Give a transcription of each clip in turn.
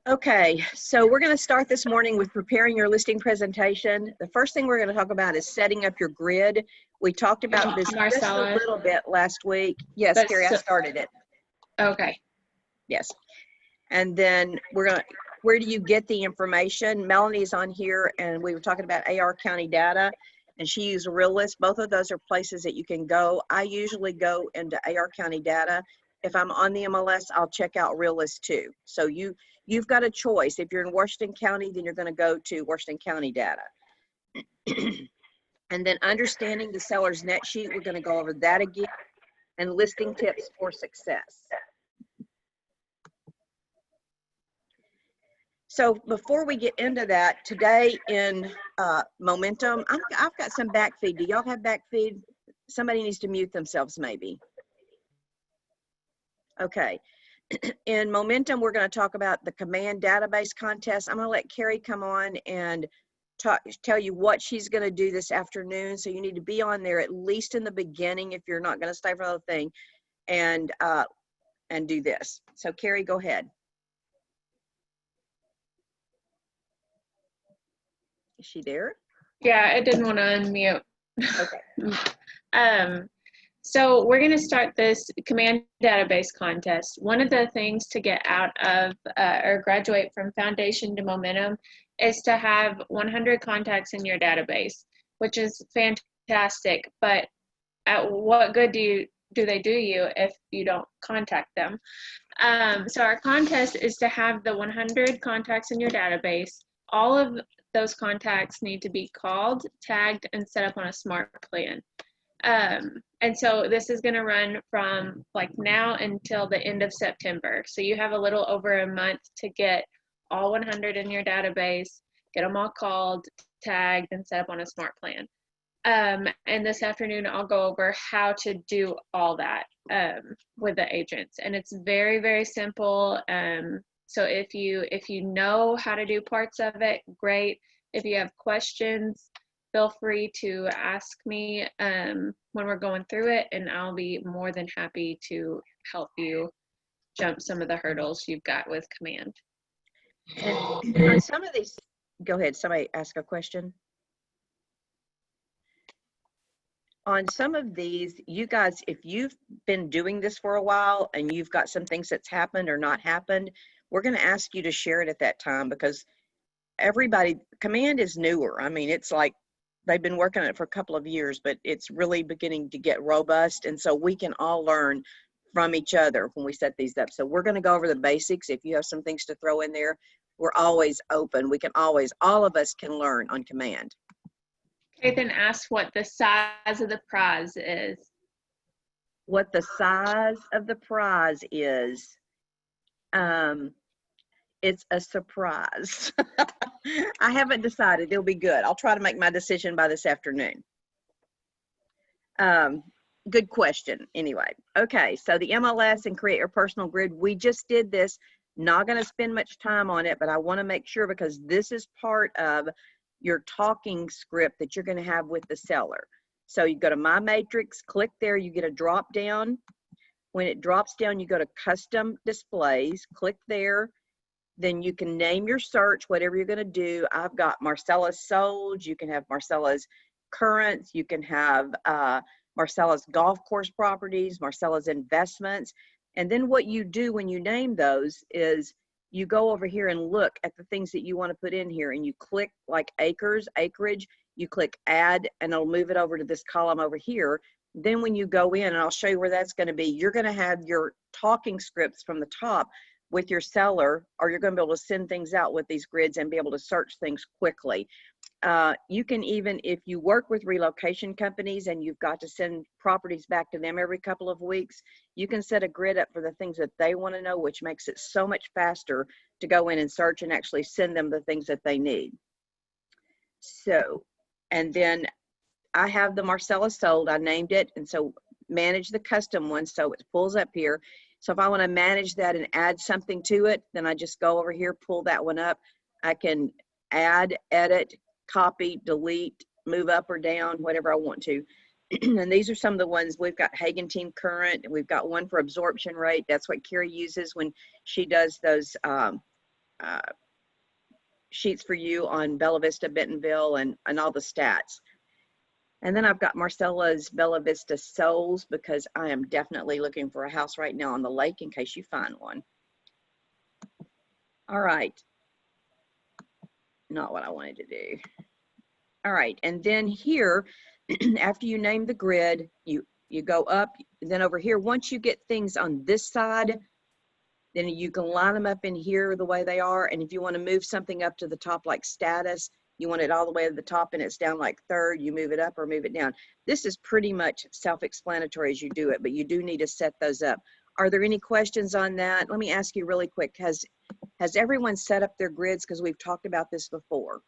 Okay, so we're going to start this morning with preparing your listing presentation. The first thing we're going to talk about is setting up your grid. We talked about this just a little bit last week. Yes, Carrie, I started it. Okay. Yes. And then where do you get the information? Melanie's on here, and we were talking about AR County data, and she used Realist. Both of those are places that you can go. I usually go into AR County data. If I'm on the MLS, I'll check out Realist too. So you've got a choice. If you're in Washington County, then you're going to go to Washington County data. And then understanding the seller's net sheet, we're going to go over that again, and listing tips for success. So before we get into that, today in Momentum, I've got some back feed. Do y'all have back feed? Somebody needs to mute themselves maybe. Okay. In Momentum, we're going to talk about the command database contest. I'm going to let Carrie come on and tell you what she's going to do this afternoon. So you need to be on there at least in the beginning if you're not going to stay for the whole thing, and do this. So Carrie, go ahead. Is she there? Yeah, I didn't want to unmute. Okay. So we're going to start this command database contest. One of the things to get out of or graduate from Foundation to Momentum is to have 100 contacts in your database, which is fantastic. But at what good do they do you if you don't contact them? So our contest is to have the 100 contacts in your database. All of those contacts need to be called, tagged, and set up on a smart plan. And so this is going to run from like now until the end of September. So you have a little over a month to get all 100 in your database, get them all called, tagged, and set up on a smart plan. And this afternoon, I'll go over how to do all that with the agents. And it's very, very simple. So if you know how to do parts of it, great. If you have questions, feel free to ask me when we're going through it, and I'll be more than happy to help you jump some of the hurdles you've got with command. And on some of these, go ahead, somebody ask a question. On some of these, you guys, if you've been doing this for a while and you've got some things that's happened or not happened, we're going to ask you to share it at that time, because command is newer. I mean, it's like they've been working on it for a couple of years, but it's really beginning to get robust. And so we can all learn from each other when we set these up. So we're going to go over the basics. If you have some things to throw in there, we're always open. We can always, all of us can learn on command. Okay, then ask what the size of the prize is. What the size of the prize is. It's a surprise. I haven't decided. It'll be good. I'll try to make my decision by this afternoon. Good question. Anyway, okay, so the MLS and create your personal grid. We just did this. Not going to spend much time on it, but I want to make sure, because this is part of your talking script that you're going to have with the seller. So you go to My Matrix, click there, you get a drop down. When it drops down, you go to Custom Displays, click there. Then you can name your search, whatever you're going to do. I've got Marcella's Sold. You can have Marcella's Currents. You can have Marcella's Golf Course Properties, Marcella's Investments. And then what you do when you name those is you go over here and look at the things that you want to put in here, and you click like acreage, you click add, and it'll move it over to this column over here. Then when you go in, and I'll show you where that's going to be, you're going to have your talking scripts from the top with your seller, or you're going to be able to send things out with these grids and be able to search things quickly. You can even, if you work with relocation companies and you've got to send properties back to them every couple of weeks, you can set a grid up for the things that they want to know, which makes it so much faster to go in and search and actually send them the things that they need. So, and then I have the Marcella Sold, I named it, and so manage the custom one, so it pulls up here. So if I want to manage that and add something to it, then I just go over here, pull that one up. I can add, edit, copy, delete, move up or down, whatever I want to. And these are some of the ones. We've got Hagen Team Current. We've got one for absorption rate. That's what Carrie uses when she does those sheets for you on Bella Vista, Bentonville, and all the stats. And then I've got Marcella's Bella Vista Souls, because I am definitely looking for a house right now on the lake in case you find one. All right. Not what I wanted to do. All right, and then here, after you name the grid, you go up, then over here, once you get things on this side, then you can line them up in here the way they are. And if you want to move something up to the top like status, you want it all the way to the top and it's down like third, you move it up or move it down. This is pretty much self-explanatory as you do it, but you do need to set those up. Are there any questions on that? Let me ask you really quick. Has everyone set up their grids? Because we've talked about this before.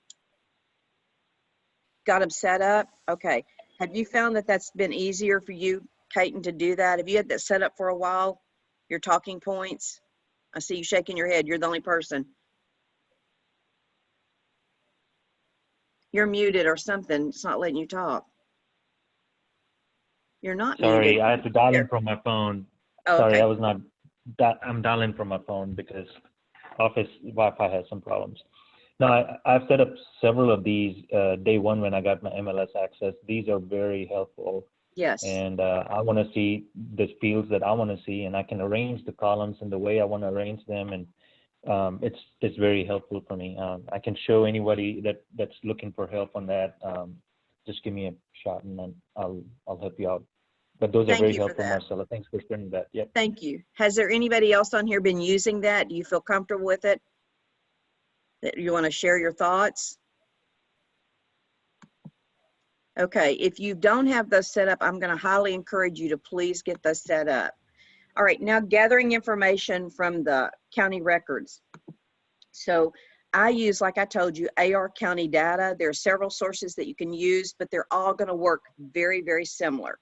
Got them set up? Okay. Have you found that that's been easier for you, Kaiten, to do that? Have you had that set up for a while? Your talking points? I see you shaking your head. You're the only person. You're muted or something. It's not letting you talk. You're not muted. Sorry, I had to dial in from my phone. Oh, Sorry, okay. I was not. I'm dialing from my phone because office Wi-Fi has some problems. No, I've set up several of these day one when I got my MLS access. These are very helpful. Yes. And I want to see the fields that I want to see, and I can arrange the columns in the way I want to arrange them, and it's very helpful for me. I can show anybody that's looking for help on that. Just give me a shot, and then I'll help you out. But those are very helpful, Marcella. Thanks for sharing that. Yep. Thank you. Has there anybody else on here been using that? Do you feel comfortable with it? That you want to share your thoughts? Okay, if you don't have those set up, I'm going to highly encourage you to please get those set up. All right, now gathering information from the county records. So I use, like I told you, AR County data. There are several sources that you can use, but they're all going to work very, very similar.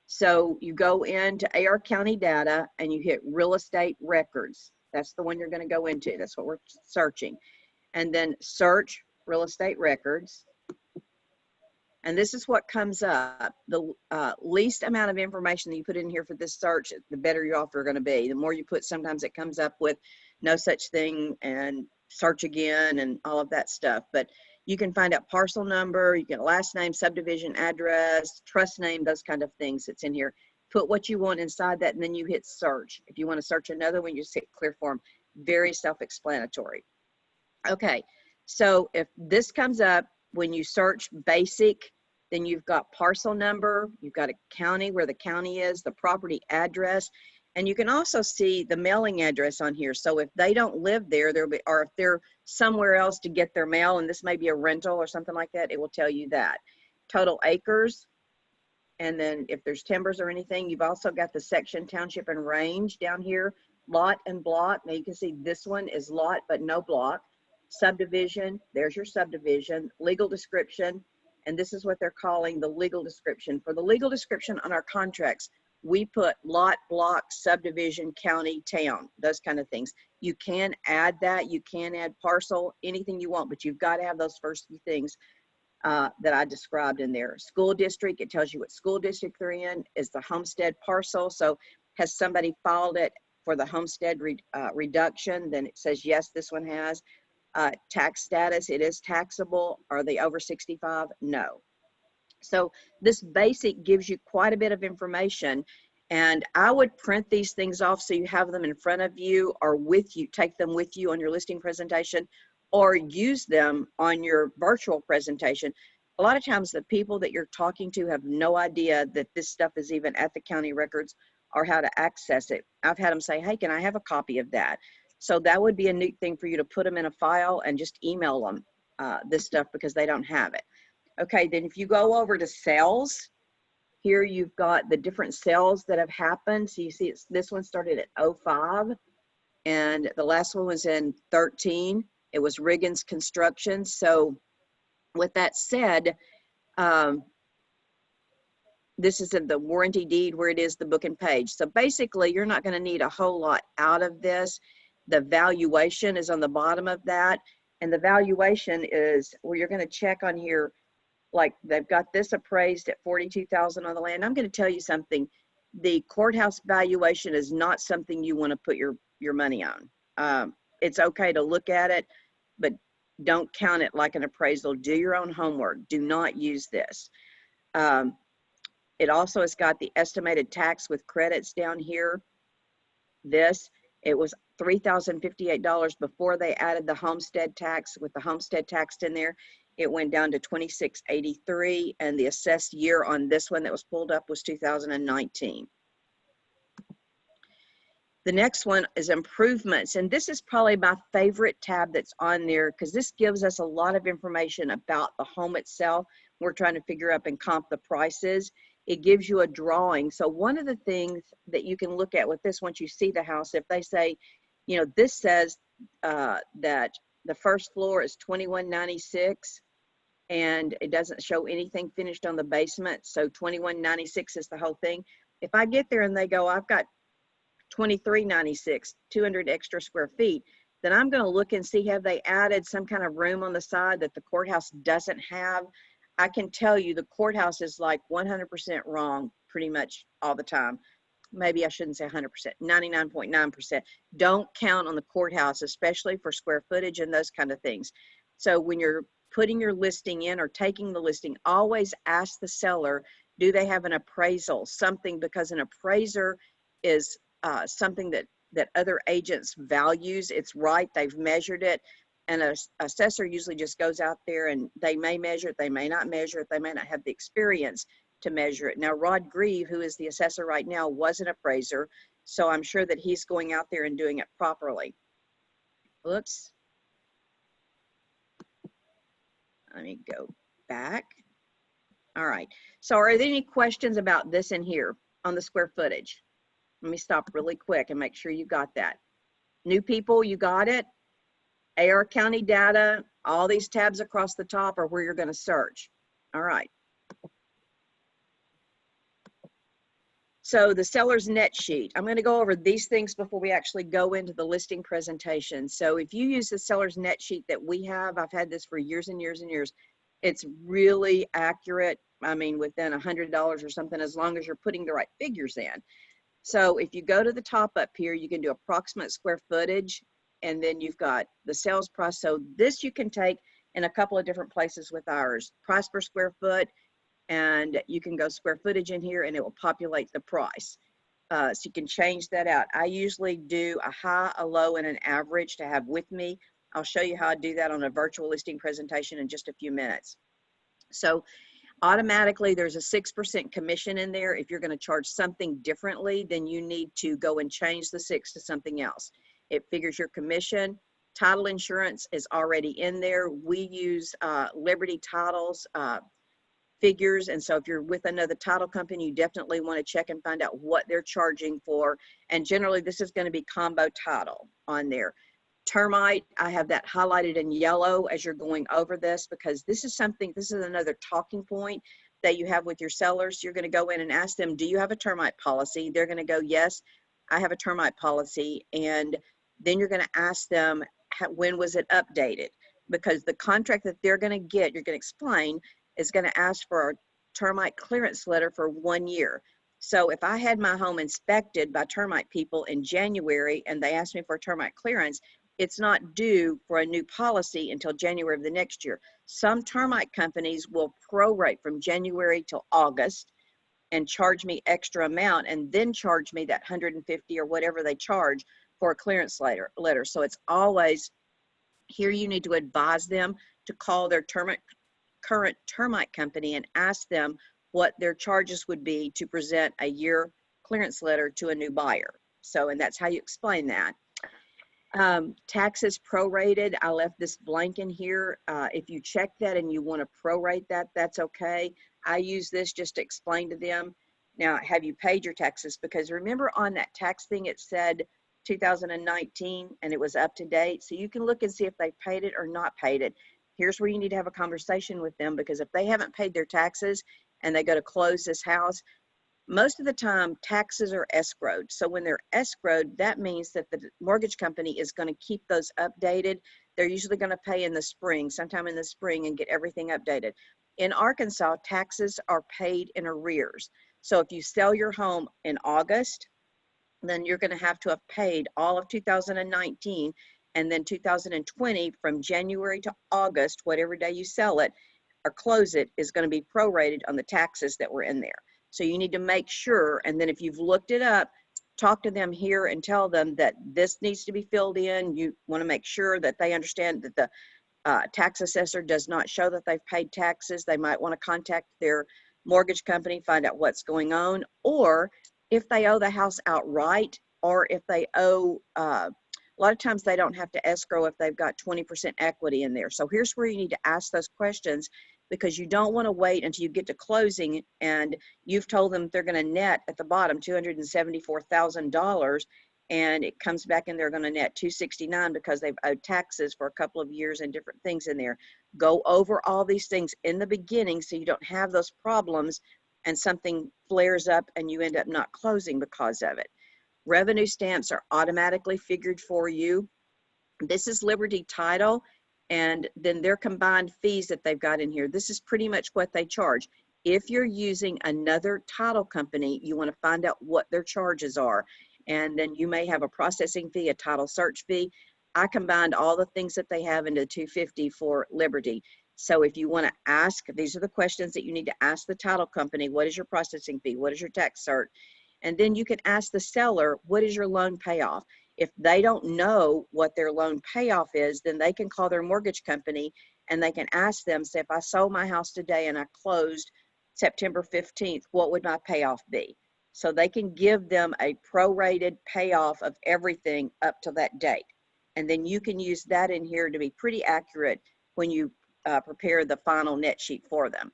So you go into AR County data and you hit real estate records. That's the one you're going to go into. That's what we're searching. And then search real estate records. And this is what comes up. The least amount of information that you put in here for this search, the better your offer are going to be. The more you put, sometimes it comes up with no such thing and search again and all of that stuff. But you can find out parcel number, you get last name, subdivision address, trust name, those kind of things that's in here. Put what you want inside that, and then you hit search. If you want to search another one, you just hit clear form. Very self-explanatory. Okay, so if this comes up, when you search basic, then you've got parcel number, you've got a county, where the county is, the property address, and you can also see the mailing address on here. So if they don't live there, or if they're somewhere else to get their mail, and this may be a rental or something like that, it will tell you that. Total acres, and then if there's timbers or anything, you've also got the section, township, and range down here, lot and block. Now you can see this one is lot, but no block. Subdivision, there's your subdivision, legal description, and this is what they're calling the legal description. For the legal description on our contracts, we put lot, block, subdivision, county, town, those kind of things. You can add that, you can add parcel, anything you want, but you've got to have those first few things that I described in there. School district, it tells you what school district they're in. Is the homestead parcel, so has somebody filed it for the homestead reduction? Then it says yes, this one has. Tax status, it is taxable. Are they over 65? No. So this basic gives you quite a bit of information, and I would print these things off so you have them in front of you or with you, take them with you on your listing presentation, or use them on your virtual presentation. A lot of times the people that you're talking to have no idea that this stuff is even at the county records or how to access it. I've had them say, hey, can I have a copy of that? So that would be a neat thing for you to put them in a file and just email them this stuff because they don't have it. Okay, then if you go over to sales, here you've got the different sales that have happened. So you see this one started at 05 and the last one was in 13. It was Riggins Construction. So with that said, this is in the warranty deed where it is the book and page. So basically you're not going to need a whole lot out of this. The valuation is on the bottom of that. And the valuation is where you're going to check on here, like they've got this appraised at $42,000 on the land. I'm going to tell you something. The courthouse valuation is not something you want to put your money on. it's okay to look at it, but don't count it like an appraisal. Do your own homework. Do not use this. It also has got the estimated tax with credits down here. It was $3,058 before they added the homestead tax. With the homestead tax in there, it went down to $2,683, and the assessed year on this one that was pulled up was 2019. The next one is improvements, and this is probably my favorite tab that's on there because this gives us a lot of information about the home itself. We're trying to figure out and comp the prices. It gives you a drawing. So one of the things that you can look at with this, once you see the house, if they say, you know, this says that the first floor is $2,196, and it doesn't show anything finished on the basement, so $2,196 is the whole thing. If I get there and they go, I've got $2,396, 200 extra square feet, then I'm going to look and see, have they added some kind of room on the side that the courthouse doesn't have? I can tell you the courthouse is like 100% wrong pretty much all the time. Maybe I shouldn't say 100%, 99.9%. Don't count on the courthouse, especially for square footage and those kind of things. So when you're putting your listing in or taking the listing, always ask the seller, do they have an appraisal? Something, because an appraiser is something that other agents values. It's right, they've measured it. And an assessor usually just goes out there and they may measure it, they may not measure it, they may not have the experience to measure it. Now, Rod Grieve, who is the assessor right now, was an appraiser, so I'm sure that he's going out there and doing it properly. Oops. Let me go back. All right, so are there any questions about this in here on the square footage? Let me stop really quick and make sure you got that. New people, you got it? AR County data, all these tabs across the top are where you're going to search. All right. So the seller's net sheet, I'm going to go over these things before we actually go into the listing presentation. So if you use the seller's net sheet that we have, I've had this for years and years and years. It's really accurate. I mean, within $100 or something, as long as you're putting the right figures in. So if you go to the top up here, you can do approximate square footage, and then you've got the sales price. So this you can take in a couple of different places with ours. Price per square foot, and you can go square footage in here and it will populate the price. So you can change that out. I usually do a high, a low, and an average to have with me. I'll show you how I do that on a virtual listing presentation in just a few minutes. So automatically there's a 6% commission in there. If you're going to charge something differently, then you need to go and change the 6 to something else. It figures your commission. Title insurance is already in there. We use Liberty Titles figures, and so if you're with another title company, you definitely want to check and find out what they're charging for. And generally this is going to be combo title on there. Termite, I have that highlighted in yellow as you're going over this, because this is another talking point that you have with your sellers. You're going to go in and ask them, do you have a termite policy? They're going to go, yes, I have a termite policy. And then you're going to ask them, when was it updated? Because the contract that they're going to get, you're going to explain, is going to ask for a termite clearance letter for 1 year. So if I had my home inspected by termite people in January and they asked me for a termite clearance, it's not due for a new policy until January of the next year. Some termite companies will prorate from January till August and charge me extra amount and then charge me that $150 or whatever they charge for a clearance letter. So it's always, here you need to advise them to call their current termite company and ask them what their charges would be to present a year clearance letter to a new buyer. So, and that's how you explain that. Taxes prorated, I left this blank in here. If you check that and you want to prorate that, that's okay. I use this just to explain to them. Now, have you paid your taxes? Because remember on that tax thing, it said 2019 and it was up to date. So you can look and see if they paid it or not paid it. Here's where you need to have a conversation with them, because if they haven't paid their taxes and they go to close this house, most of the time taxes are escrowed. So when they're escrowed, that means that the mortgage company is going to keep those updated. They're usually going to pay in the spring, sometime in the spring, and get everything updated. In Arkansas, taxes are paid in arrears. So if you sell your home in August, then you're going to have paid all of 2019 And then 2020 from January to August, whatever day you sell it or close it, is going to be prorated on the taxes that were in there. So you need to make sure, and then if you've looked it up, talk to them here and tell them that this needs to be filled in. You want to make sure that they understand that the tax assessor does not show that they've paid taxes. They might want to contact their mortgage company, find out what's going on, or if they owe the house outright, or if they owe, a lot of times they don't have to escrow if they've got 20% equity in there. So here's where you need to ask those questions, because you don't want to wait until you get to closing and you've told them they're going to net at the bottom $274,000, and it comes back and they're going to net $269 because they've owed taxes for a couple of years and different things in there. Go over all these things in the beginning so you don't have those problems and something flares up and you end up not closing because of it. Revenue stamps are automatically figured for you. This is Liberty Title, and then their combined fees that they've got in here. This is pretty much what they charge. If you're using another title company, you want to find out what their charges are. And then you may have a processing fee, a title search fee. I combined all the things that they have into $250 for Liberty. So if you want to ask, these are the questions that you need to ask the title company. What is your processing fee? What is your tax cert? And then you can ask the seller, what is your loan payoff? If they don't know what their loan payoff is, then they can call their mortgage company and they can ask them, say, if I sold my house today and I closed September 15th, what would my payoff be? So they can give them a prorated payoff of everything up to that date. And then you can use that in here to be pretty accurate when you prepare the final net sheet for them.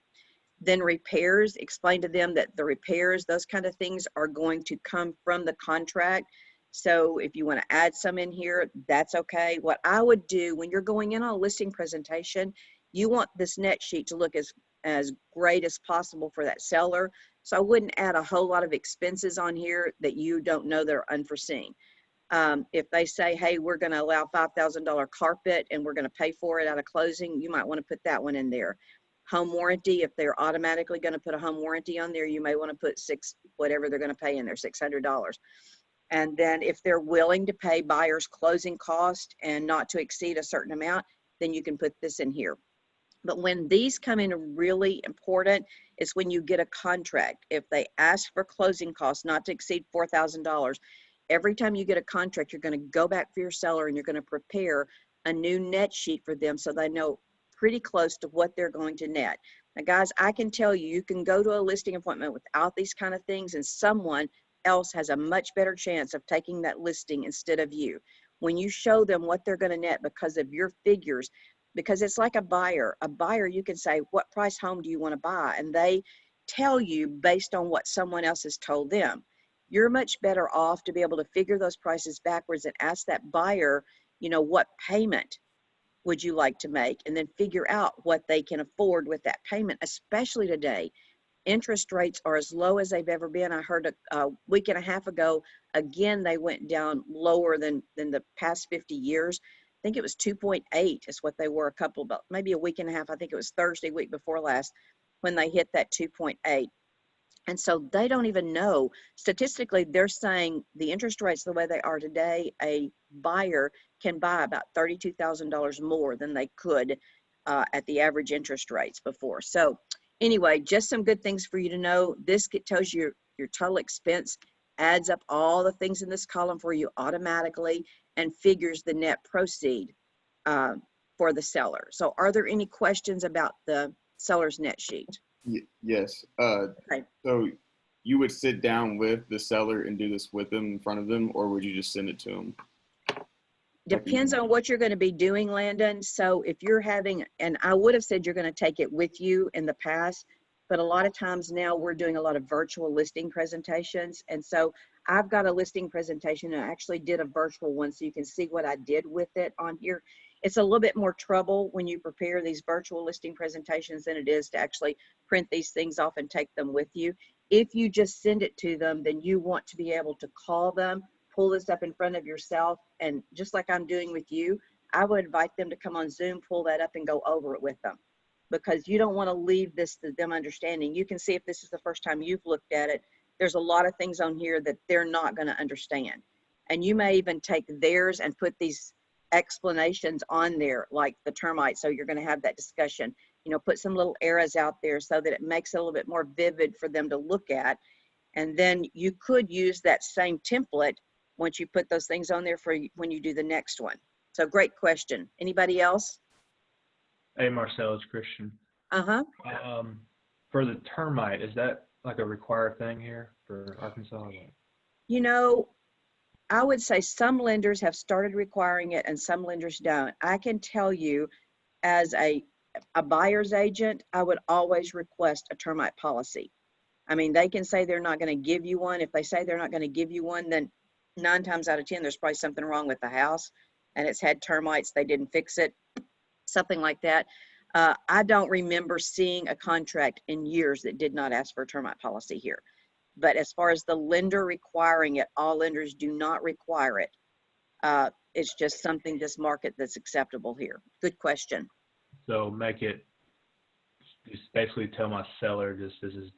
Then repairs, explain to them that the repairs, those kind of things are going to come from the contract. So if you want to add some in here, that's okay. What I would do when you're going in on a listing presentation, you want this net sheet to look as great as possible for that seller. So I wouldn't add a whole lot of expenses on here that you don't know they're unforeseen. If they say, hey, we're going to allow $5,000 carpet and we're going to pay for it out of closing, you might want to put that one in there. Home warranty, if they're automatically going to put a home warranty on there, you may want to put whatever they're going to pay in there, $600. And then if they're willing to pay buyer's closing cost and not to exceed a certain amount, then you can put this in here. But when these come in really important is when you get a contract. If they ask for closing costs not to exceed $4,000, every time you get a contract, you're going to go back for your seller and you're going to prepare a new net sheet for them so they know pretty close to what they're going to net. Now, guys, I can tell you, you can go to a listing appointment without these kind of things and someone else has a much better chance of taking that listing instead of you. When you show them what they're going to net because of your figures, because it's like a buyer. A buyer, you can say, what price home do you want to buy? And they tell you based on what someone else has told them. You're much better off to be able to figure those prices backwards and ask that buyer, you know, what payment would you like to make? And then figure out what they can afford with that payment, especially today. Interest rates are as low as they've ever been. I heard a week and a half ago, again, they went down lower than the past 50 years. I think it was 2.8 is what they were about maybe a week and a half. I think it was Thursday, week before last, when they hit that 2.8. And so they don't even know. Statistically, they're saying the interest rates the way they are today, a buyer can buy about $32,000 more than they could at the average interest rates before. So anyway, just some good things for you to know. This tells you your total expense, adds up all the things in this column for you automatically, and figures the net proceed for the seller. So are there any questions about the seller's net sheet? Yes. Okay. So you would sit down with the seller and do this with them in front of them, or would you just send it to them? Depends on what you're going to be doing, Landon. So if you're having, and I would have said you're going to take it with you in the past, but a lot of times now we're doing a lot of virtual listing presentations. And so I've got a listing presentation, and I actually did a virtual one so you can see what I did with it on here. It's a little bit more trouble when you prepare these virtual listing presentations than it is to actually print these things off and take them with you. If you just send it to them, then you want to be able to call them, pull this up in front of yourself, and just like I'm doing with you, I would invite them to come on Zoom, pull that up and go over it with them, because you don't want to leave this to them understanding. You can see if this is the first time you've looked at it, there's a lot of things on here that they're not going to understand. And you may even take theirs and put these explanations on there, like the termites. So you're going to have that discussion, you know, put some little arrows out there so that it makes it a little bit more vivid for them to look at. And then you could use that same template once you put those things on there for when you do the next one. So great question. Anybody else? Hey, Marcel, it's Christian. Uh-huh. For the termite, is that like a required thing here for Arkansas? You know, I would say some lenders have started requiring it and some lenders don't. I can tell you as a buyer's agent, I would always request a termite policy. I mean, they can say they're not going to give you one. If they say they're not going to give you one, then 9 times out of 10, there's probably something wrong with the house and it's had termites, they didn't fix it, something like that. I don't remember seeing a contract in years that did not ask for a termite policy here. But as far as the lender requiring it, all lenders do not require it. It's just something this market that's acceptable here. Good question. So make it, just basically tell my seller this is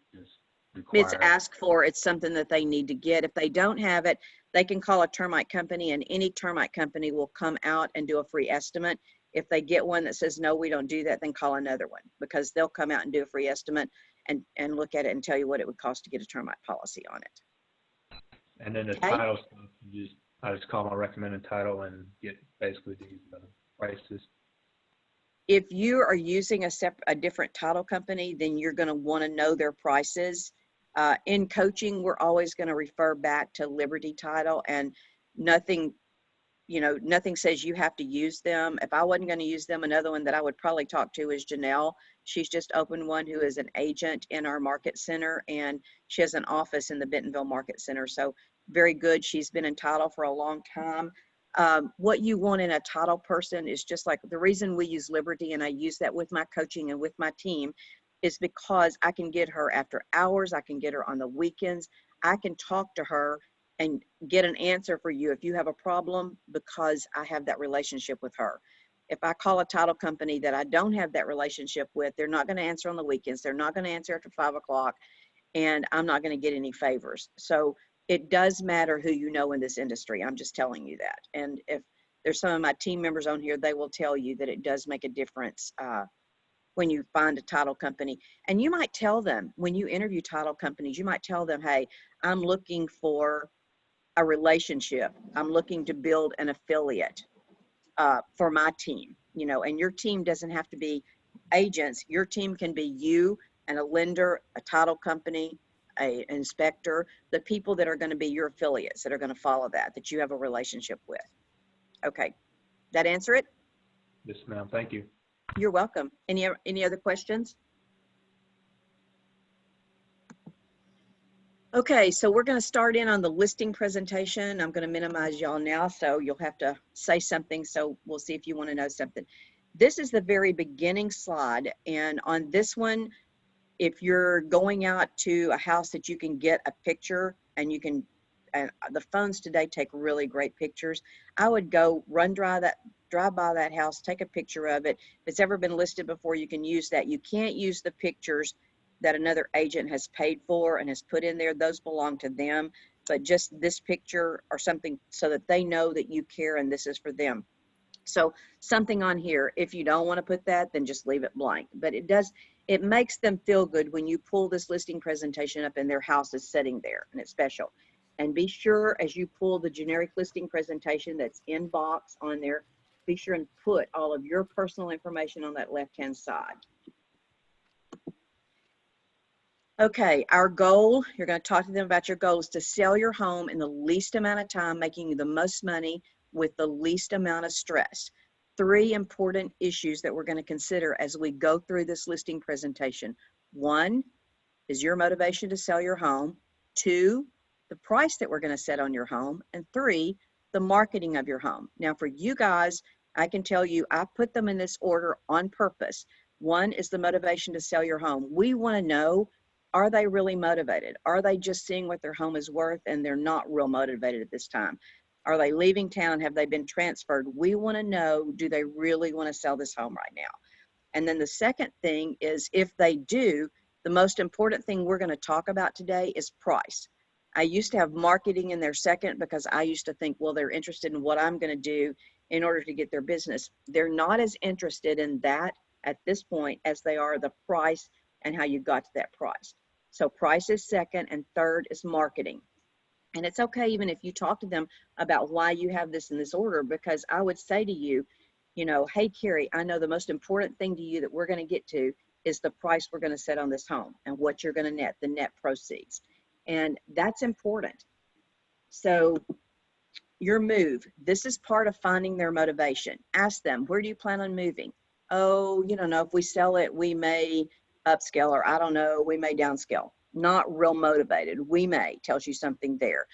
required. It's asked for, it's something that they need to get. If they don't have it, they can call a termite company and any termite company will come out and do a free estimate. If they get one that says, no, we don't do that, then call another one because they'll come out and do a free estimate and look at it and tell you what it would cost to get a termite policy on it. And then the Okay. title stuff, I just call my recommended title and get basically these prices. If you are using a different title company, then you're going to want to know their prices. In coaching, we're always going to refer back to Liberty Title, and nothing says you have to use them. If I wasn't going to use them, another one that I would probably talk to is Janelle. She's just opened one who is an agent in our market center, and she has an office in the Bentonville Market Center. So very good. She's been in title for a long time. What you want in a title person is just like the reason we use Liberty, and I use that with my coaching and with my team, is because I can get her after hours. I can get her on the weekends. I can talk to her and get an answer for you if you have a problem because I have that relationship with her. If I call a title company that I don't have that relationship with, they're not going to answer on the weekends. They're not going to answer after 5 o'clock, and I'm not going to get any favors. So it does matter who you know in this industry. I'm just telling you that. And if there's some of my team members on here, they will tell you that it does make a difference when you find a title company. And you might tell them, when you interview title companies, you might tell them, hey, I'm looking for a relationship. I'm looking to build an affiliate for my team, you know, and your team doesn't have to be agents. Your team can be you and a lender, a title company, an inspector, the people that are going to be your affiliates that are going to follow that you have a relationship with. Okay. That answer it? Yes, ma'am. Thank you. You're welcome. Any other questions? Okay, so we're going to start in on the listing presentation. I'm going to minimize y'all now, so you'll have to say something. So we'll see if you want to know something. This is the very beginning slide. And on this one, if you're going out to a house that you can get a picture and you can, and the phones today take really great pictures, I would go drive by that house, take a picture of it. If it's ever been listed before, you can use that. You can't use the pictures that another agent has paid for and has put in there. Those belong to them, but just this picture or something so that they know that you care and this is for them. So something on here, if you don't want to put that, then just leave it blank. But it makes them feel good when you pull this listing presentation up and their house is sitting there and it's special. And be sure as you pull the generic listing presentation that's in box on there, be sure and put all of your personal information on that left-hand side. Okay, our goal, you're going to talk to them about your goals to sell your home in the least amount of time, making you the most money with the least amount of stress. 3 important issues that we're going to consider as we go through this listing presentation. 1 is your motivation to sell your home. 2, the price that we're going to set on your home. And 3, the marketing of your home. Now for you guys, I can tell you, I put them in this order on purpose. 1 is the motivation to sell your home. We want to know, are they really motivated? Are they just seeing what their home is worth and they're not real motivated at this time? Are they leaving town? Have they been transferred? We want to know, do they really want to sell this home right now? And then the second thing is, if they do, the most important thing we're going to talk about today is price. I used to have marketing in there second because I used to think, well, they're interested in what I'm going to do in order to get their business. They're not as interested in that at this point as they are the price and how you got to that price. So price is second, and third is marketing. And it's okay even if you talk to them about why you have this in this order, because I would say to you, you know, hey, Carrie, I know the most important thing to you that we're going to get to is the price we're going to set on this home and what you're going to net, the net proceeds. And that's important. So your move, this is part of finding their motivation. Ask them, where do you plan on moving? Oh, you don't know, if we sell it, we may upscale, or I don't know, we may downscale. Not real motivated. We may tells you something there.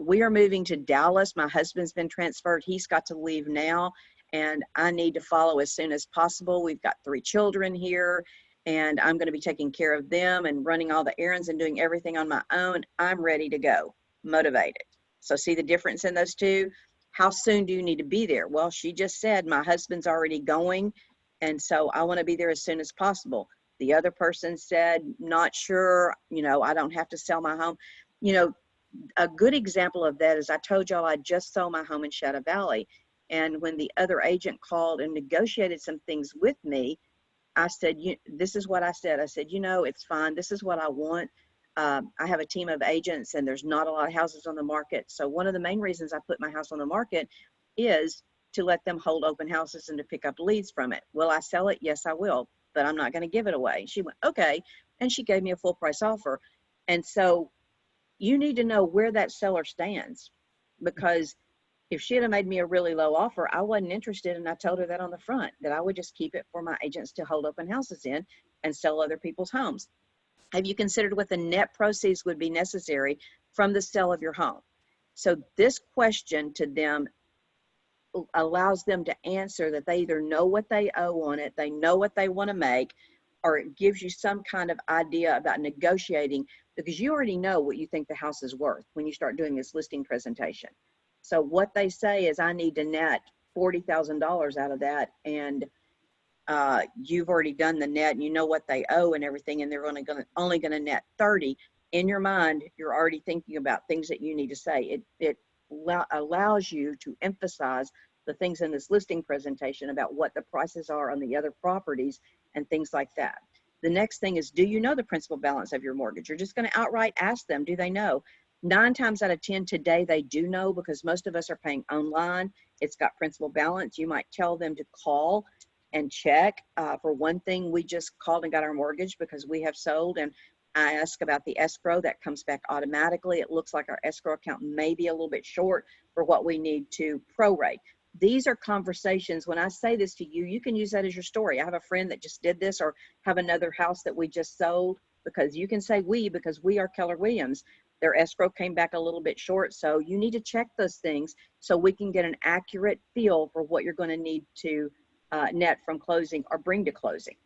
We are moving to Dallas. My husband's been transferred. He's got to leave now, and I need to follow as soon as possible. We've got 3 children here, and I'm going to be taking care of them and running all the errands and doing everything on my own. I'm ready to go. Motivated. So see the difference in those two? How soon do you need to be there? Well, she just said, my husband's already going, and so I want to be there as soon as possible. The other person said, not sure, you know, I don't have to sell my home. You know, a good example of that is I told y'all I just sold my home in Shadow Valley. And when the other agent called and negotiated some things with me, I said, this is what I said. I said, you know, it's fine. This is what I want. I have a team of agents, and there's not a lot of houses on the market. So one of the main reasons I put my house on the market is to let them hold open houses and to pick up leads from it. Will I sell it? Yes, I will, but I'm not going to give it away. She went, okay. And she gave me a full price offer. And so you need to know where that seller stands, because if she had made me a really low offer, I wasn't interested. And I told her that on the front, that I would just keep it for my agents to hold open houses in and sell other people's homes. Have you considered what the net proceeds would be necessary from the sale of your home? So this question to them allows them to answer that they either know what they owe on it, they know what they want to make, or it gives you some kind of idea about negotiating, because you already know what you think the house is worth when you start doing this listing presentation. So what they say is, I need to net $40,000 out of that, and you've already done the net and you know what they owe and everything, and they're only going to net 30. In your mind, you're already thinking about things that you need to say. It allows you to emphasize the things in this listing presentation about what the prices are on the other properties and things like that. The next thing is, do you know the principal balance of your mortgage? You're just going to outright ask them, do they know? 9 times out of 10 today, they do know, because most of us are paying online. It's got principal balance. You might tell them to call and check. For one thing, we just called and got our mortgage because we have sold, and I ask about the escrow. That comes back automatically. It looks like our escrow account may be a little bit short for what we need to prorate. These are conversations. When I say this to you, you can use that as your story. I have a friend that just did this, or have another house that we just sold, because you can say we, because we are Keller Williams. Their escrow came back a little bit short. So you need to check those things so we can get an accurate feel for what you're going to need to net from closing or bring to closing.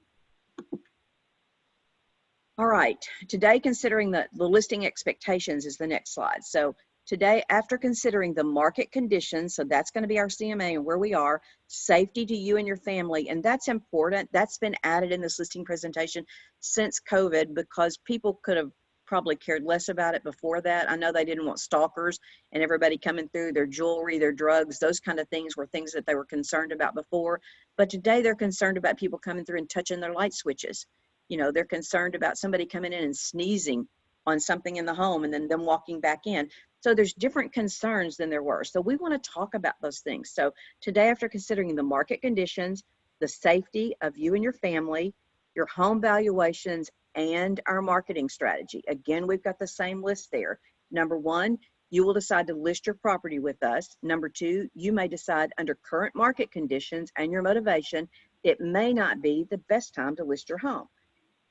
All right, today considering the listing expectations is the next slide. So today, after considering the market conditions, so that's going to be our CMA and where we are, safety to you and your family, and that's important. That's been added in this listing presentation since COVID, because people could have probably cared less about it before that. I know they didn't want stalkers and everybody coming through, their jewelry, their drugs, those kind of things were things that they were concerned about before. But today they're concerned about people coming through and touching their light switches. You know, they're concerned about somebody coming in and sneezing on something in the home and then them walking back in. So there's different concerns than there were. So we want to talk about those things. So today, after considering the market conditions, the safety of you and your family, your home valuations, and our marketing strategy. Again, we've got the same list there. Number 1, you will decide to list your property with us. Number 2, you may decide under current market conditions and your motivation, it may not be the best time to list your home.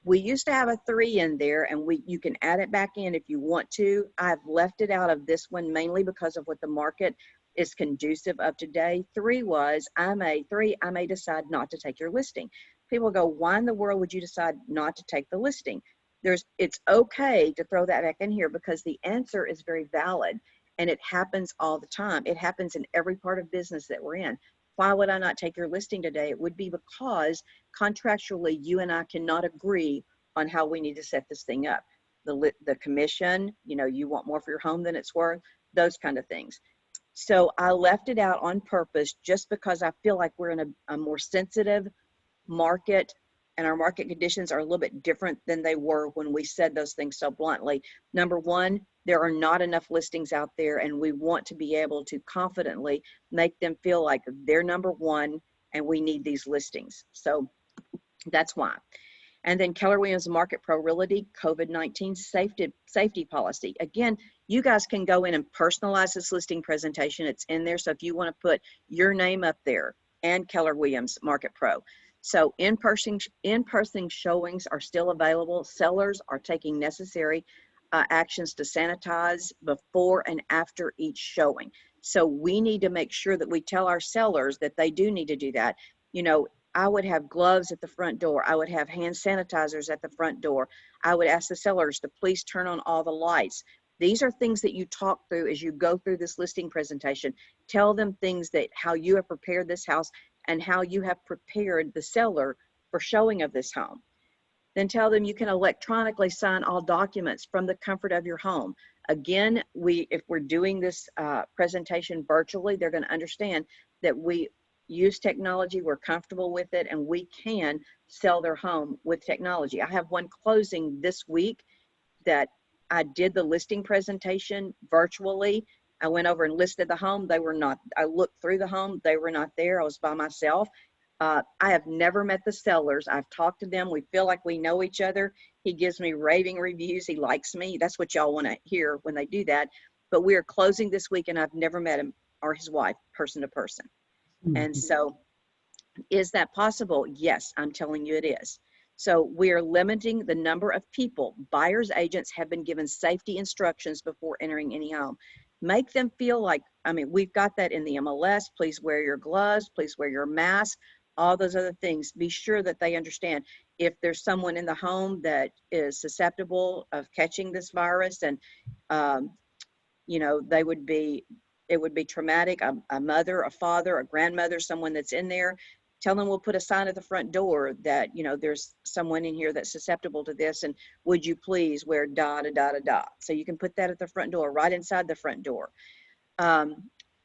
We used to have a 3 in there, and you can add it back in if you want to. I've left it out of this one mainly because of what the market is conducive of today. 3 was, I may decide not to take your listing. People go, why in the world would you decide not to take the listing? It's okay to throw that back in here, because the answer is very valid, and it happens all the time. It happens in every part of business that we're in. Why would I not take your listing today? It would be because contractually, you and I cannot agree on how we need to set this thing up. The commission, you know, you want more for your home than it's worth, those kind of things. So I left it out on purpose just because I feel like we're in a more sensitive market, and our market conditions are a little bit different than they were when we said those things so bluntly. Number one, there are not enough listings out there, and we want to be able to confidently make them feel like they're number one and we need these listings. So that's why. And then Keller Williams Market Pro Realty COVID-19 safety policy. Again, you guys can go in and personalize this listing presentation. It's in there. So if you want to put your name up there and Keller Williams Market Pro. So in-person showings are still available. Sellers are taking necessary actions to sanitize before and after each showing. So we need to make sure that we tell our sellers that they do need to do that. You know, I would have gloves at the front door. I would have hand sanitizers at the front door. I would ask the sellers to please turn on all the lights. These are things that you talk through as you go through this listing presentation. Tell them things that how you have prepared this house and how you have prepared the seller for showing of this home. Then tell them you can electronically sign all documents from the comfort of your home. Again, if we're doing this presentation virtually, they're going to understand that we use technology, we're comfortable with it, and we can sell their home with technology. I have one closing this week that I did the listing presentation virtually. I went over and listed the home. They were not, I looked through the home. They were not there. I was by myself. I have never met the sellers. I've talked to them. We feel like we know each other. He gives me raving reviews. He likes me. That's what y'all want to hear when they do that. But we are closing this week, and I've never met him or his wife person to person. And so is that possible? Yes, I'm telling you it is. So we are limiting the number of people. Buyers agents have been given safety instructions before entering any home. Make them feel like, I mean, we've got that in the MLS. Please wear your gloves, please wear your mask, all those other things. Be sure that they understand if there's someone in the home that is susceptible of catching this virus, and you know, it would be traumatic. A mother, a father, a grandmother, someone that's in there, tell them we'll put a sign at the front door that, you know, there's someone in here that's susceptible to this, and would you please wear da da da da da. So you can put that at the front door, right inside the front door.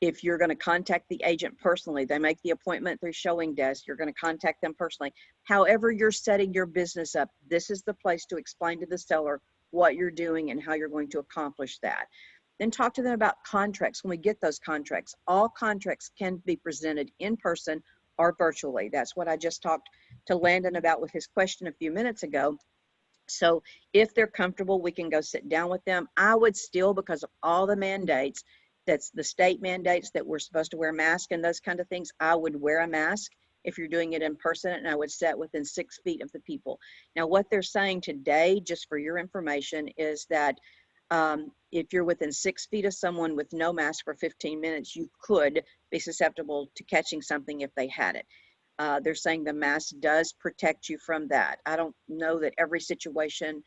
If you're going to contact the agent personally, they make the appointment through Showing Desk, you're going to contact them personally. However you're setting your business up, this is the place to explain to the seller what you're doing and how you're going to accomplish that. Then talk to them about contracts. When we get those contracts, all contracts can be presented in person or virtually. That's what I just talked to Landon about with his question a few minutes ago. So if they're comfortable, we can go sit down with them. I would still, because of all the mandates, that's the state mandates that we're supposed to wear masks and those kind of things, I would wear a mask if you're doing it in person, and I would sit within 6 feet of the people. Now, what they're saying today, just for your information, is that if you're within 6 feet of someone with no mask for 15 minutes, you could be susceptible to catching something if they had it. They're saying the mask does protect you from that. I don't know that every situation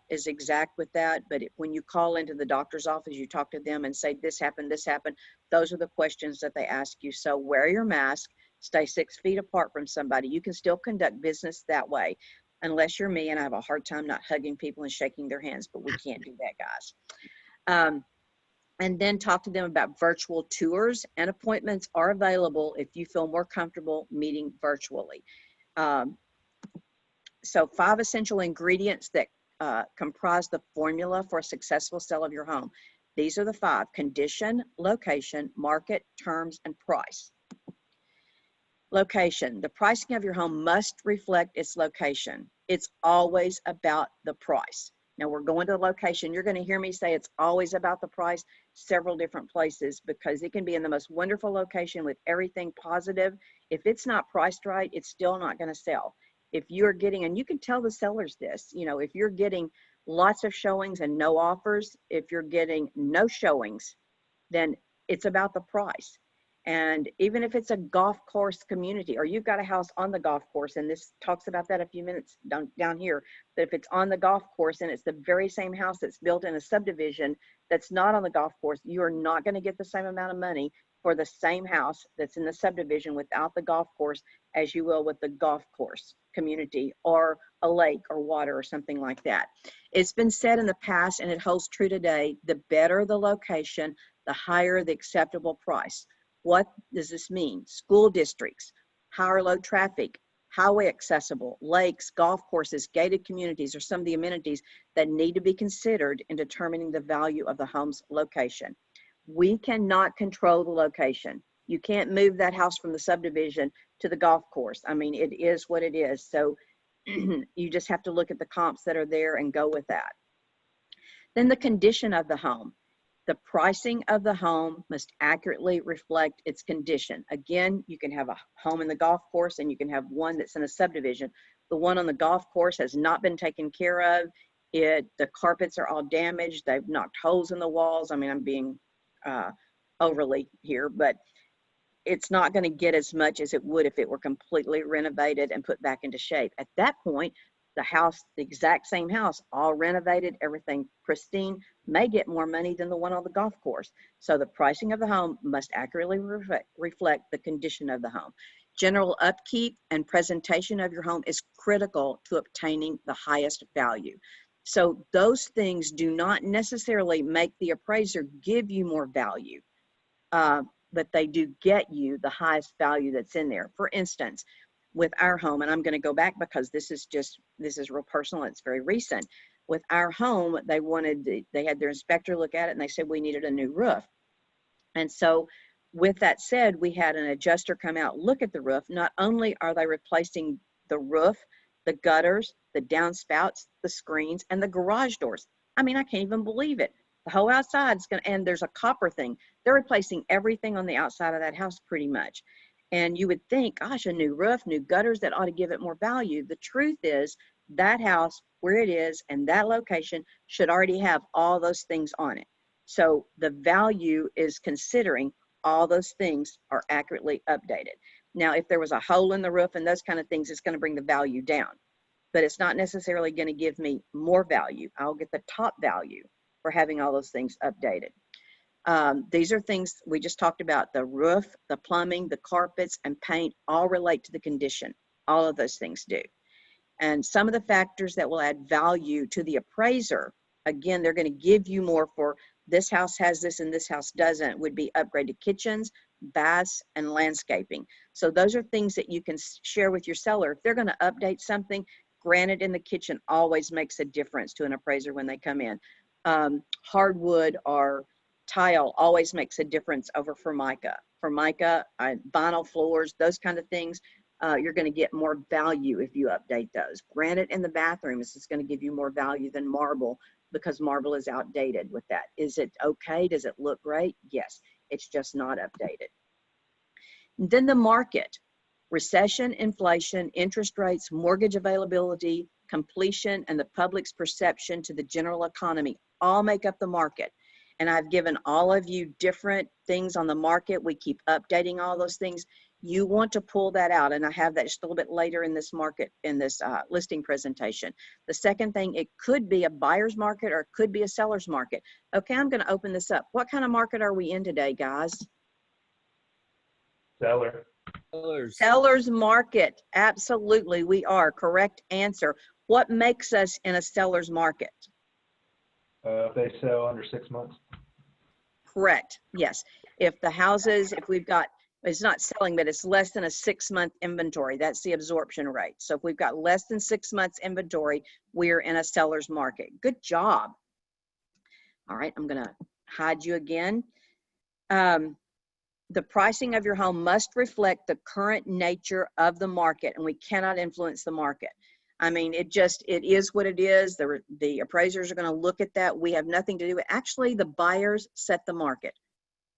is exact with that, but when you call into the doctor's office, you talk to them and say, this happened, those are the questions that they ask you. So wear your mask, stay 6 feet apart from somebody. You can still conduct business that way, unless you're me, and I have a hard time not hugging people and shaking their hands, but we can't do that, guys. And then talk to them about virtual tours, and appointments are available if you feel more comfortable meeting virtually. So 5 essential ingredients that comprise the formula for a successful sale of your home. These are the 5: condition, location, market, terms, and price. Location. The pricing of your home must reflect its location. It's always about the price. Now we're going to the location. You're going to hear me say it's always about the price several different places, because it can be in the most wonderful location with everything positive. If it's not priced right, it's still not going to sell. If you're getting, and you can tell the sellers this, you know, if you're getting lots of showings and no offers, if you're getting no showings, then it's about the price. And even if it's a golf course community, or you've got a house on the golf course, and this talks about that a few minutes down here, that if it's on the golf course and it's the very same house that's built in a subdivision that's not on the golf course, you are not going to get the same amount of money for the same house that's in the subdivision without the golf course as you will with the golf course community or a lake or water or something like that. It's been said in the past, and it holds true today, the better the location, the higher the acceptable price. What does this mean? School districts, high or low traffic, highway accessible, lakes, golf courses, gated communities are some of the amenities that need to be considered in determining the value of the home's location. We cannot control the location. You can't move that house from the subdivision to the golf course. I mean, it is what it is. So you just have to look at the comps that are there and go with that. Then the condition of the home. The pricing of the home must accurately reflect its condition. Again, you can have a home in the golf course and you can have one that's in a subdivision. The one on the golf course has not been taken care of. The carpets are all damaged. They've knocked holes in the walls. I mean, I'm being overly here, but it's not going to get as much as it would if it were completely renovated and put back into shape. At that point, the house, the exact same house, all renovated, everything pristine, may get more money than the one on the golf course. So the pricing of the home must accurately reflect the condition of the home. General upkeep and presentation of your home is critical to obtaining the highest value. So those things do not necessarily make the appraiser give you more value, but they do get you the highest value that's in there. For instance, with our home, and I'm going to go back because this is real personal, it's very recent. With our home, they had their inspector look at it and they said we needed a new roof. And so with that said, we had an adjuster come out, look at the roof. Not only are they replacing the roof, the gutters, the downspouts, the screens, and the garage doors. I mean, I can't even believe it. The whole outside's and there's a copper thing. They're replacing everything on the outside of that house pretty much. And you would think, gosh, a new roof, new gutters, that ought to give it more value. The truth is that house, where it is and that location should already have all those things on it. So the value is considering all those things are accurately updated. Now, if there was a hole in the roof and those kind of things, it's going to bring the value down. But it's not necessarily going to give me more value. I'll get the top value for having all those things updated. These are things we just talked about. The roof, the plumbing, the carpets, and paint all relate to the condition. All of those things do. And some of the factors that will add value to the appraiser, again, they're going to give you more for this house has this and this house doesn't, would be upgraded kitchens, baths, and landscaping. So those are things that you can share with your seller. If they're going to update something, granite in the kitchen always makes a difference to an appraiser when they come in. Hardwood or tile always makes a difference over Formica. Formica, vinyl floors, those kind of things, you're going to get more value if you update those. Granite in the bathrooms is going to give you more value than marble because marble is outdated with that. Is it okay? Does it look great? Yes, it's just not updated. And then the market, recession, inflation, interest rates, mortgage availability, completion, and the public's perception to the general economy all make up the market. And I've given all of you different things on the market. We keep updating all those things. You want to pull that out. And I have that just a little bit later in this market, in this listing presentation. The second thing, it could be a buyer's market or it could be a seller's market. Okay, I'm going to open this up. What kind of market are we in today, guys? Seller. Seller's market. Absolutely, we are. Correct answer. What makes us in a seller's market? If they sell under 6 months. Correct. Yes. If the houses, if we've got, it's not selling, but it's less than a 6-month inventory, that's the absorption rate. So if we've got less than 6 months inventory, we're in a seller's market. Good job. All right, I'm going to hide you again. The pricing of your home must reflect the current nature of the market, and we cannot influence the market. I mean, it is what it is. The appraisers are going to look at that. We have nothing to do with it. Actually, the buyers set the market,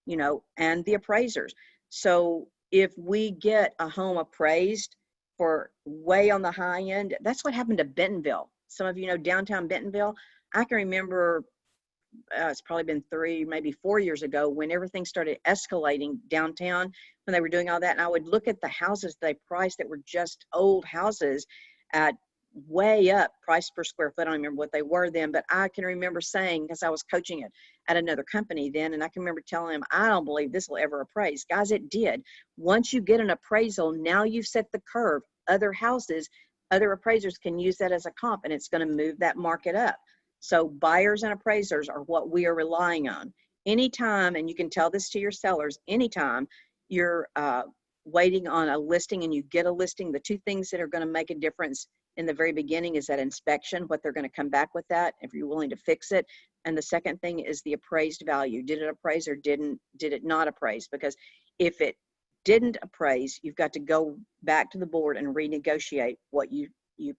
you know, and the appraisers. So if we get a home appraised for way on the high end, that's what happened to Bentonville. Some of you know downtown Bentonville. I can remember it's probably been 3, maybe 4 years ago when everything started escalating downtown when they were doing all that. And I would look at the houses they priced that were just old houses at way up price per square foot. I don't remember what they were then, but I can remember saying, because I was coaching it at another company then, and I can remember telling them, I don't believe this will ever appraise. Guys, it did. Once you get an appraisal, now you've set the curve. Other houses, other appraisers can use that as a comp, and it's going to move that market up. So buyers and appraisers are what we are relying on. anytime, and you can tell this to your sellers, anytime you're waiting on a listing and you get a listing, the two things that are going to make a difference in the very beginning is that inspection, what they're going to come back with that, if you're willing to fix it. And the second thing is the appraised value. Did it appraise or did it not appraise? Because if it didn't appraise, you've got to go back to the board and renegotiate what you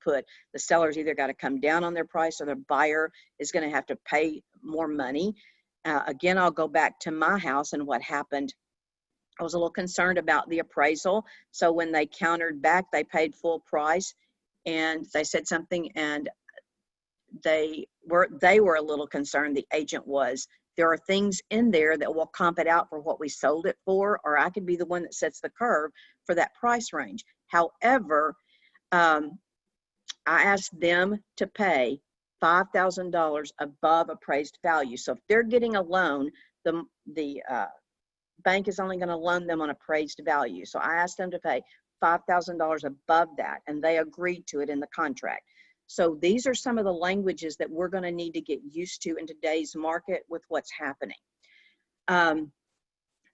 put. The seller's either got to come down on their price or the buyer is going to have to pay more money. Again, I'll go back to my house and what happened. I was a little concerned about the appraisal. So when they countered back, they paid full price and they said something, and they were a little concerned, the agent was. There are things in there that will comp it out for what we sold it for, or I could be the one that sets the curve for that price range. However, I asked them to pay $5,000 above appraised value. So if they're getting a loan, the bank is only going to loan them on appraised value. So I asked them to pay $5,000 above that, and they agreed to it in the contract. So these are some of the languages that we're going to need to get used to in today's market with what's happening.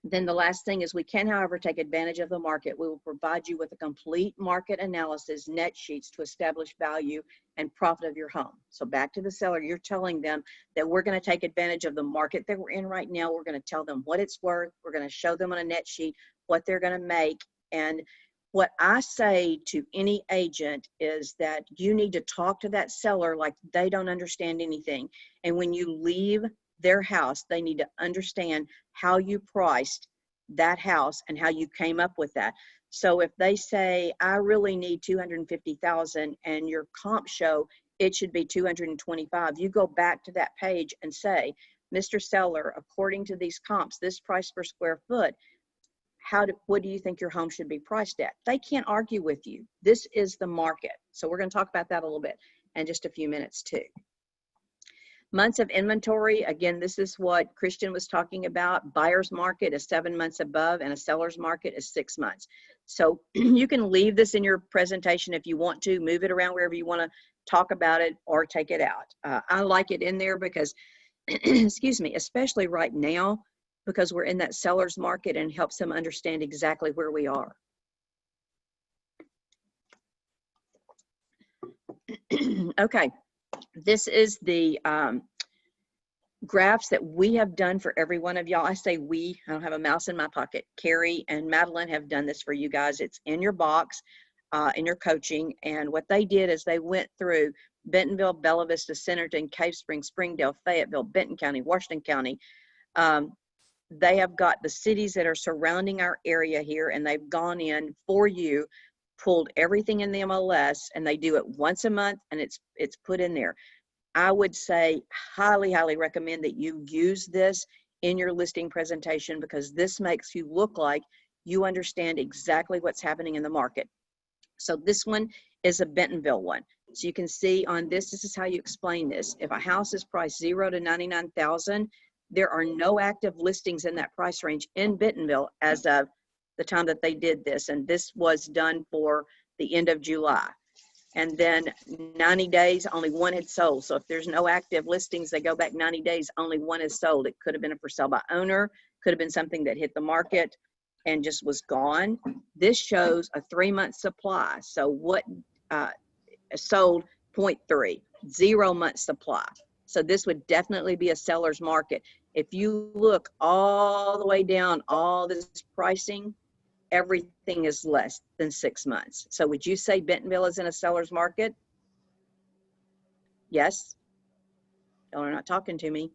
Then the last thing is we can, however, take advantage of the market. We will provide you with a complete market analysis, net sheets to establish value and profit of your home. So back to the seller, you're telling them that we're going to take advantage of the market that we're in right now. We're going to tell them what it's worth. We're going to show them on a net sheet what they're going to make. And what I say to any agent is that you need to talk to that seller like they don't understand anything. And when you leave their house, they need to understand how you priced that house and how you came up with that. So if they say, I really need 250,000 and your comp show it should be 225, you go back to that page and say, Mr. Seller, according to these comps, this price per square foot, what do you think your home should be priced at? They can't argue with you. This is the market. So we're going to talk about that a little bit in just a few minutes too. Months of inventory, again, this is what Christian was talking about. Buyer's market is 7 months above and a seller's market is 6 months. So you can leave this in your presentation if you want to, move it around wherever you want to talk about it or take it out. I like it in there because, excuse me, especially right now, because we're in that seller's market and helps them understand exactly where we are. Okay. This is the graphs that we have done for every one of y'all. I say we, I don't have a mouse in my pocket. Carrie and Madeline have done this for you guys. It's in your box, in your coaching. And what they did is they went through Bentonville, Bella Vista, Centerton, Cave Springs, Springdale, Fayetteville, Benton County, Washington County. They have got the cities that are surrounding our area here, and they've gone in for you, pulled everything in the MLS, and they do it once a month, and it's put in there. I would say highly, highly recommend that you use this in your listing presentation because this makes you look like you understand exactly what's happening in the market. So this one is a Bentonville one. So you can see on this is how you explain this. If a house is priced 0 to 99,000, there are no active listings in that price range in Bentonville as of the time that they did this. And this was done for the end of July. And then 90 days, only one had sold. So if there's no active listings, they go back 90 days, only one is sold. It could have been a for sale by owner, could have been something that hit the market and just was gone. This shows a 3-month supply. So what sold 0.3, 0 month supply. So this would definitely be a seller's market. If you look all the way down, all this pricing, everything is less than 6 months. So would you say Bentonville is in a seller's market? Yes? Y'all are not talking to me.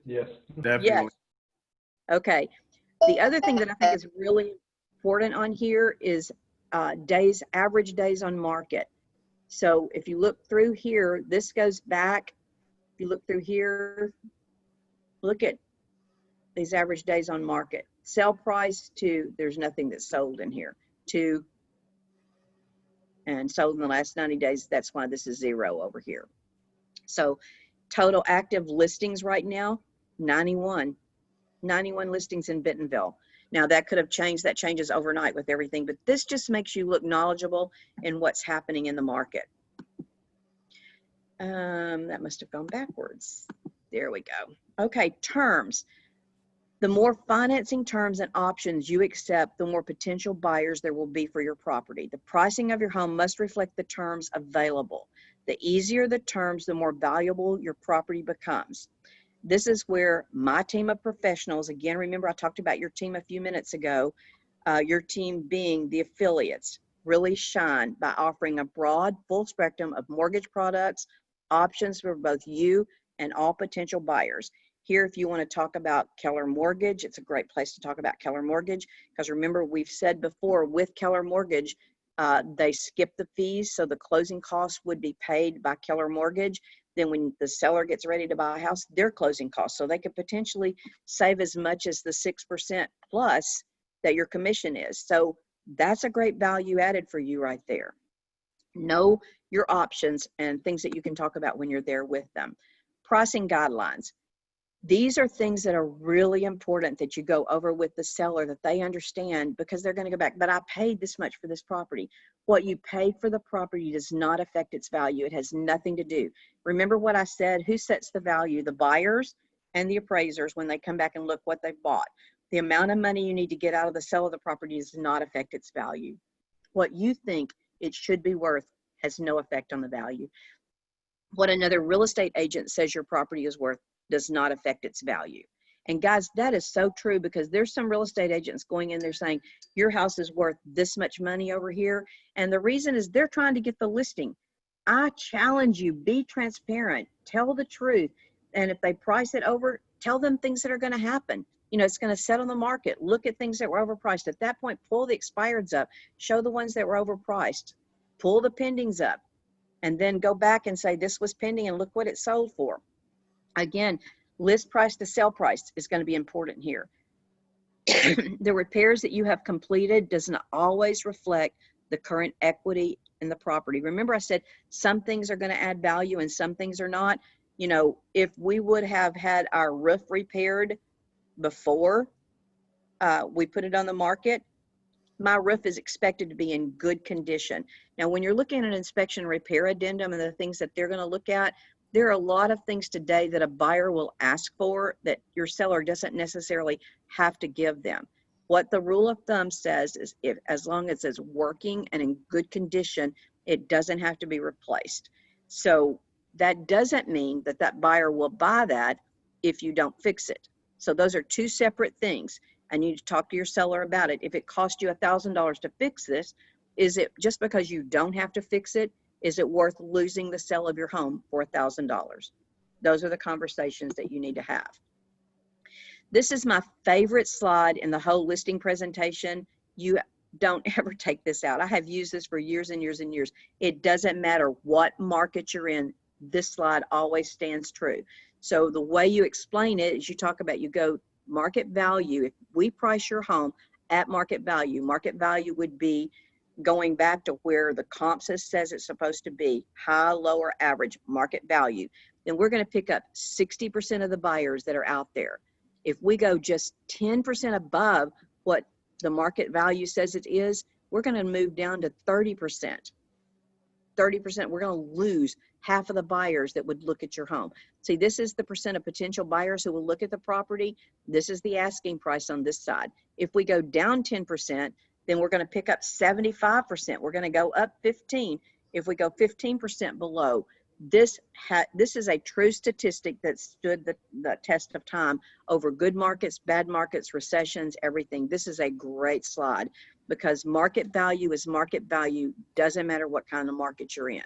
Yes. Definitely. Yes. Okay. The other thing that I think is really important on here is average days on market. So if you look through here, this goes back. If you look through here, look at these average days on market. Sell price to, there's nothing that's sold in here, to, and sold in the last 90 days. That's why this is 0 over here. So total active listings right now, 91 listings in Bentonville. Now that could have changed, that changes overnight with everything, but this just makes you look knowledgeable in what's happening in the market. That must have gone backwards. There we go. Okay, terms. The more financing terms and options you accept, the more potential buyers there will be for your property. The pricing of your home must reflect the terms available. The easier the terms, the more valuable your property becomes. This is where my team of professionals, again, remember I talked about your team a few minutes ago, your team being the affiliates, really shine by offering a broad, full spectrum of mortgage products, options for both you and all potential buyers. Here, if you want to talk about Keller Mortgage, it's a great place to talk about Keller Mortgage, because remember, we've said before, with Keller Mortgage, they skip the fees, so the closing costs would be paid by Keller Mortgage. Then when the seller gets ready to buy a house, their closing costs. So they could potentially save as much as the 6% plus that your commission is. So that's a great value added for you right there. Know your options and things that you can talk about when you're there with them. Pricing guidelines. These are things that are really important that you go over with the seller, that they understand, because they're going to go back, but I paid this much for this property. What you paid for the property does not affect its value. It has nothing to do. Remember what I said, who sets the value? The buyers and the appraisers when they come back and look what they've bought. The amount of money you need to get out of the sale of the property does not affect its value. What you think it should be worth has no effect on the value. What another real estate agent says your property is worth does not affect its value. And guys, that is so true, because there's some real estate agents going in there saying your house is worth this much money over here. And the reason is they're trying to get the listing. I challenge you, be transparent, tell the truth. And if they price it over, tell them things that are going to happen. You know, it's going to set on the market. Look at things that were overpriced. At that point, pull the expireds up, show the ones that were overpriced, pull the pendings up, and then go back and say, this was pending and look what it sold for. Again, list price to sell price is going to be important here. The repairs that you have completed does not always reflect the current equity in the property. Remember I said some things are going to add value and some things are not. You know, if we would have had our roof repaired before we put it on the market, my roof is expected to be in good condition. Now, when you're looking at an inspection repair addendum and the things that they're going to look at, there are a lot of things today that a buyer will ask for that your seller doesn't necessarily have to give them. What the rule of thumb says is if, as long as it's working and in good condition, it doesn't have to be replaced. So that doesn't mean that that buyer will buy that if you don't fix it. So those are two separate things. And you need to talk to your seller about it. If it cost you $1,000 to fix this, is it just because you don't have to fix it? Is it worth losing the sale of your home for $1,000? Those are the conversations that you need to have. This is my favorite slide in the whole listing presentation. You don't ever take this out. I have used this for years and years and years. It doesn't matter what market you're in. This slide always stands true. So the way you explain it is you talk about, you go market value. If we price your home at market value would be going back to where the comp says it's supposed to be, high, low, or average market value. Then we're going to pick up 60% of the buyers that are out there. If we go just 10% above what the market value says it is, we're going to move down to 30%. 30%, we're going to lose half of the buyers that would look at your home. See, this is the percent of potential buyers who will look at the property. This is the asking price on this side. If we go down 10%, then we're going to pick up 75%. We're going to go up 15. If we go 15% below, this is a true statistic that stood the test of time over good markets, bad markets, recessions, everything. This is a great slide because market value is market value. Doesn't matter what kind of market you're in.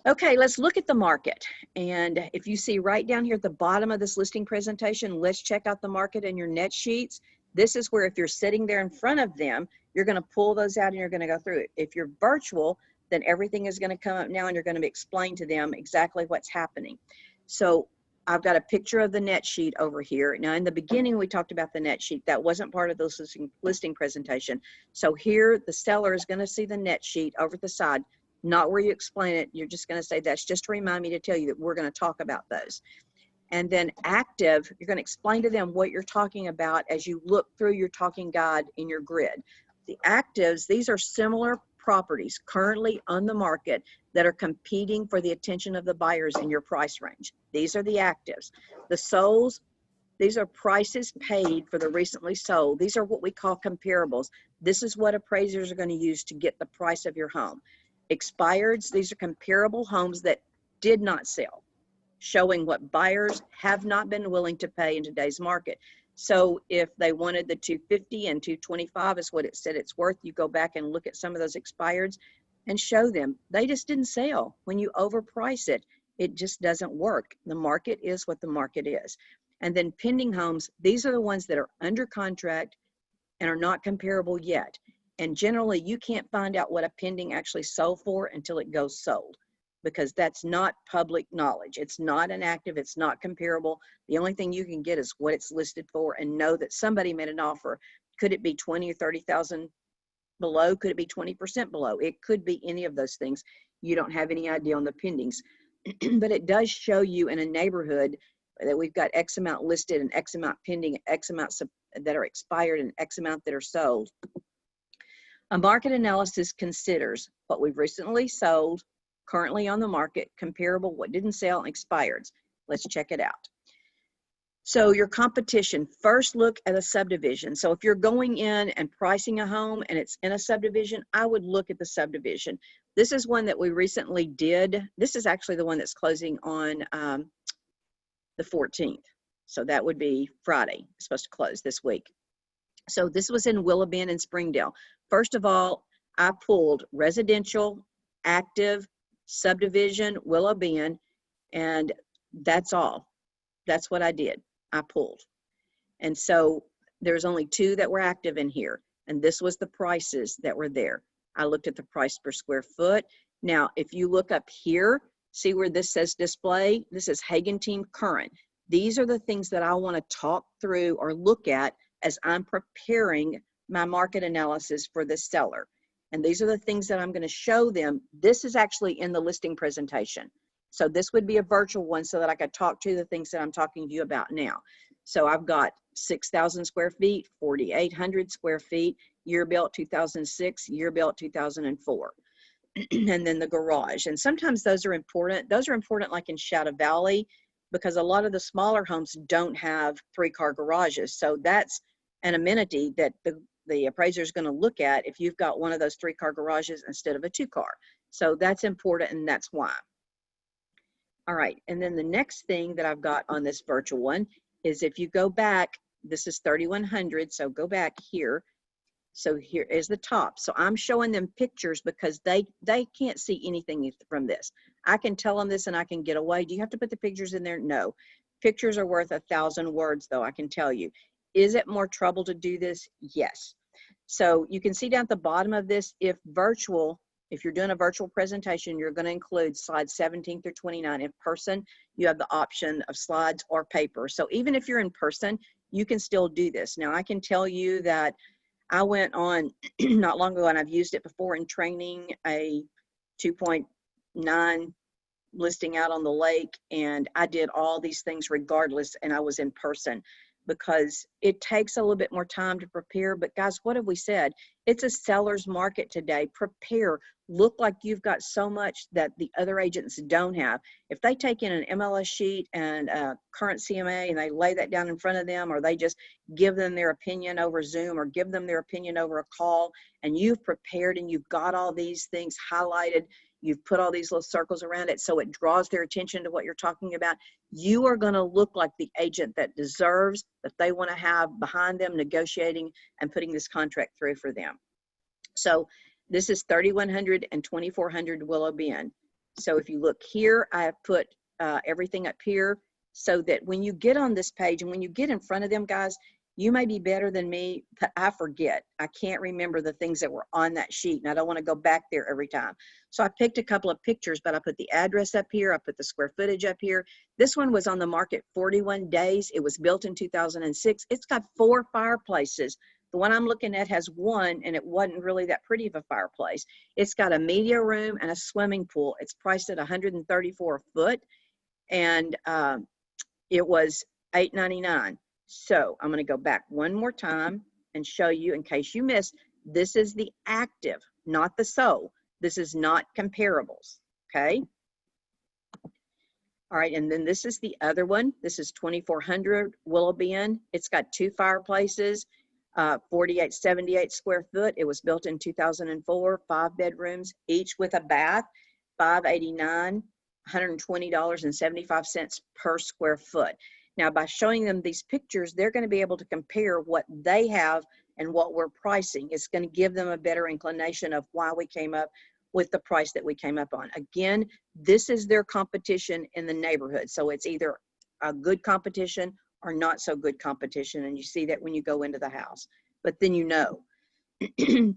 Okay, let's look at the market. And if you see right down here at the bottom of this listing presentation, let's check out the market in your net sheets. This is where if you're sitting there in front of them, you're going to pull those out and you're going to go through it. If you're virtual, then everything is going to come up now and you're going to explain to them exactly what's happening. So I've got a picture of the net sheet over here. Now in the beginning, we talked about the net sheet. That wasn't part of this listing presentation. So here the seller is going to see the net sheet over the side, not where you explain it. You're just going to say, that's just to remind me to tell you that we're going to talk about those. And then active, you're going to explain to them what you're talking about as you look through your talking guide in your grid. The actives, these are similar properties currently on the market that are competing for the attention of the buyers in your price range. These are the actives. The solds, these are prices paid for the recently sold. These are what we call comparables. This is what appraisers are going to use to get the price of your home. Expireds, these are comparable homes that did not sell, showing what buyers have not been willing to pay in today's market. So if they wanted the 250 and 225 is what it said it's worth, you go back and look at some of those expireds and show them they just didn't sell. When you overprice it, it just doesn't work. The market is what the market is. And then pending homes, these are the ones that are under contract and are not comparable yet. And generally, you can't find out what a pending actually sold for until it goes sold, because that's not public knowledge. It's not an active, it's not comparable. The only thing you can get is what it's listed for and know that somebody made an offer. Could it be 20 or 30,000 below? Could it be 20% below? It could be any of those things. You don't have any idea on the pendings, but it does show you in a neighborhood that we've got X amount listed and X amount pending, X amounts that are expired and X amount that are sold. A market analysis considers what we've recently sold, currently on the market, comparable, what didn't sell, and expireds. Let's check it out. So your competition, first look at a subdivision. So if you're going in and pricing a home and it's in a subdivision, I would look at the subdivision. This is one that we recently did. This is actually the one that's closing on the 14th. So that would be Friday. It's supposed to close this week. So this was in Willow Bend and Springdale. First of all, I pulled residential, active, subdivision, Willow Bend, and that's all. That's what I did. I pulled. And so there's only 2 that were active in here. And this was the prices that were there. I looked at the price per square foot. Now, if you look up here, see where this says display? This is Hagen Team Current. These are the things that I want to talk through or look at as I'm preparing my market analysis for the seller. And these are the things that I'm going to show them. This is actually in the listing presentation. So this would be a virtual one so that I could talk to the things that I'm talking to you about now. So I've got 6,000 square feet, 4,800 square feet, year built 2006, year built 2004. And then the garage. And sometimes those are important. Those are important like in Shadow Valley, because a lot of the smaller homes don't have 3-car garages. So that's an amenity that the appraiser is going to look at if you've got one of those 3-car garages instead of a 2-car. So that's important, and that's why. All right, and then the next thing that I've got on this virtual one is if you go back, this is 3,100, so go back here. So here is the top. So I'm showing them pictures because they can't see anything from this. I can tell them this and I can get away. Do you have to put the pictures in there? No. Pictures are worth 1,000 words, though, I can tell you. Is it more trouble to do this? Yes. So you can see down at the bottom of this, if you're doing a virtual presentation, you're going to include slides 17 through 29. In person, you have the option of slides or paper. So even if you're in person, you can still do this. Now, I can tell you that I went on not long ago, and I've used it before in training, a 2.9 listing out on the lake, and I did all these things regardless, and I was in person, because it takes a little bit more time to prepare. But guys, what have we said? It's a seller's market today. Prepare. Look like you've got so much that the other agents don't have. If they take in an MLS sheet and a current CMA and they lay that down in front of them, or they just give them their opinion over Zoom or give them their opinion over a call, and you've prepared and you've got all these things highlighted, you've put all these little circles around it so it draws their attention to what you're talking about, you are going to look like the agent that deserves, that they want to have behind them negotiating and putting this contract through for them. So this is 3,100 and 2,400 Willow Bend. So if you look here, I have put everything up here so that when you get on this page and when you get in front of them, guys, you may be better than me, but I forget. I can't remember the things that were on that sheet, and I don't want to go back there every time. So I picked a couple of pictures, but I put the address up here. I put the square footage up here. This one was on the market 41 days. It was built in 2006. It's got 4 fireplaces. The one I'm looking at has 1, and it wasn't really that pretty of a fireplace. It's got a media room and a swimming pool. It's priced at $134 a foot, and it was $899. So I'm going to go back one more time and show you, in case you missed, this is the active not the sold. This is not comparables, okay? All right, and then this is the other one. This is 2400 Willoughby Inn. It's got 2 fireplaces, 4878 square foot. It was built in 2004, 5 bedrooms, each with a bath, $589, $120.75 per square foot. Now, by showing them these pictures, they're going to be able to compare what they have and what we're pricing. It's going to give them a better inclination of why we came up with the price that we came up on. Again, this is their competition in the neighborhood. So it's either a good competition or not so good competition. And you see that when you go into the house, but then you know.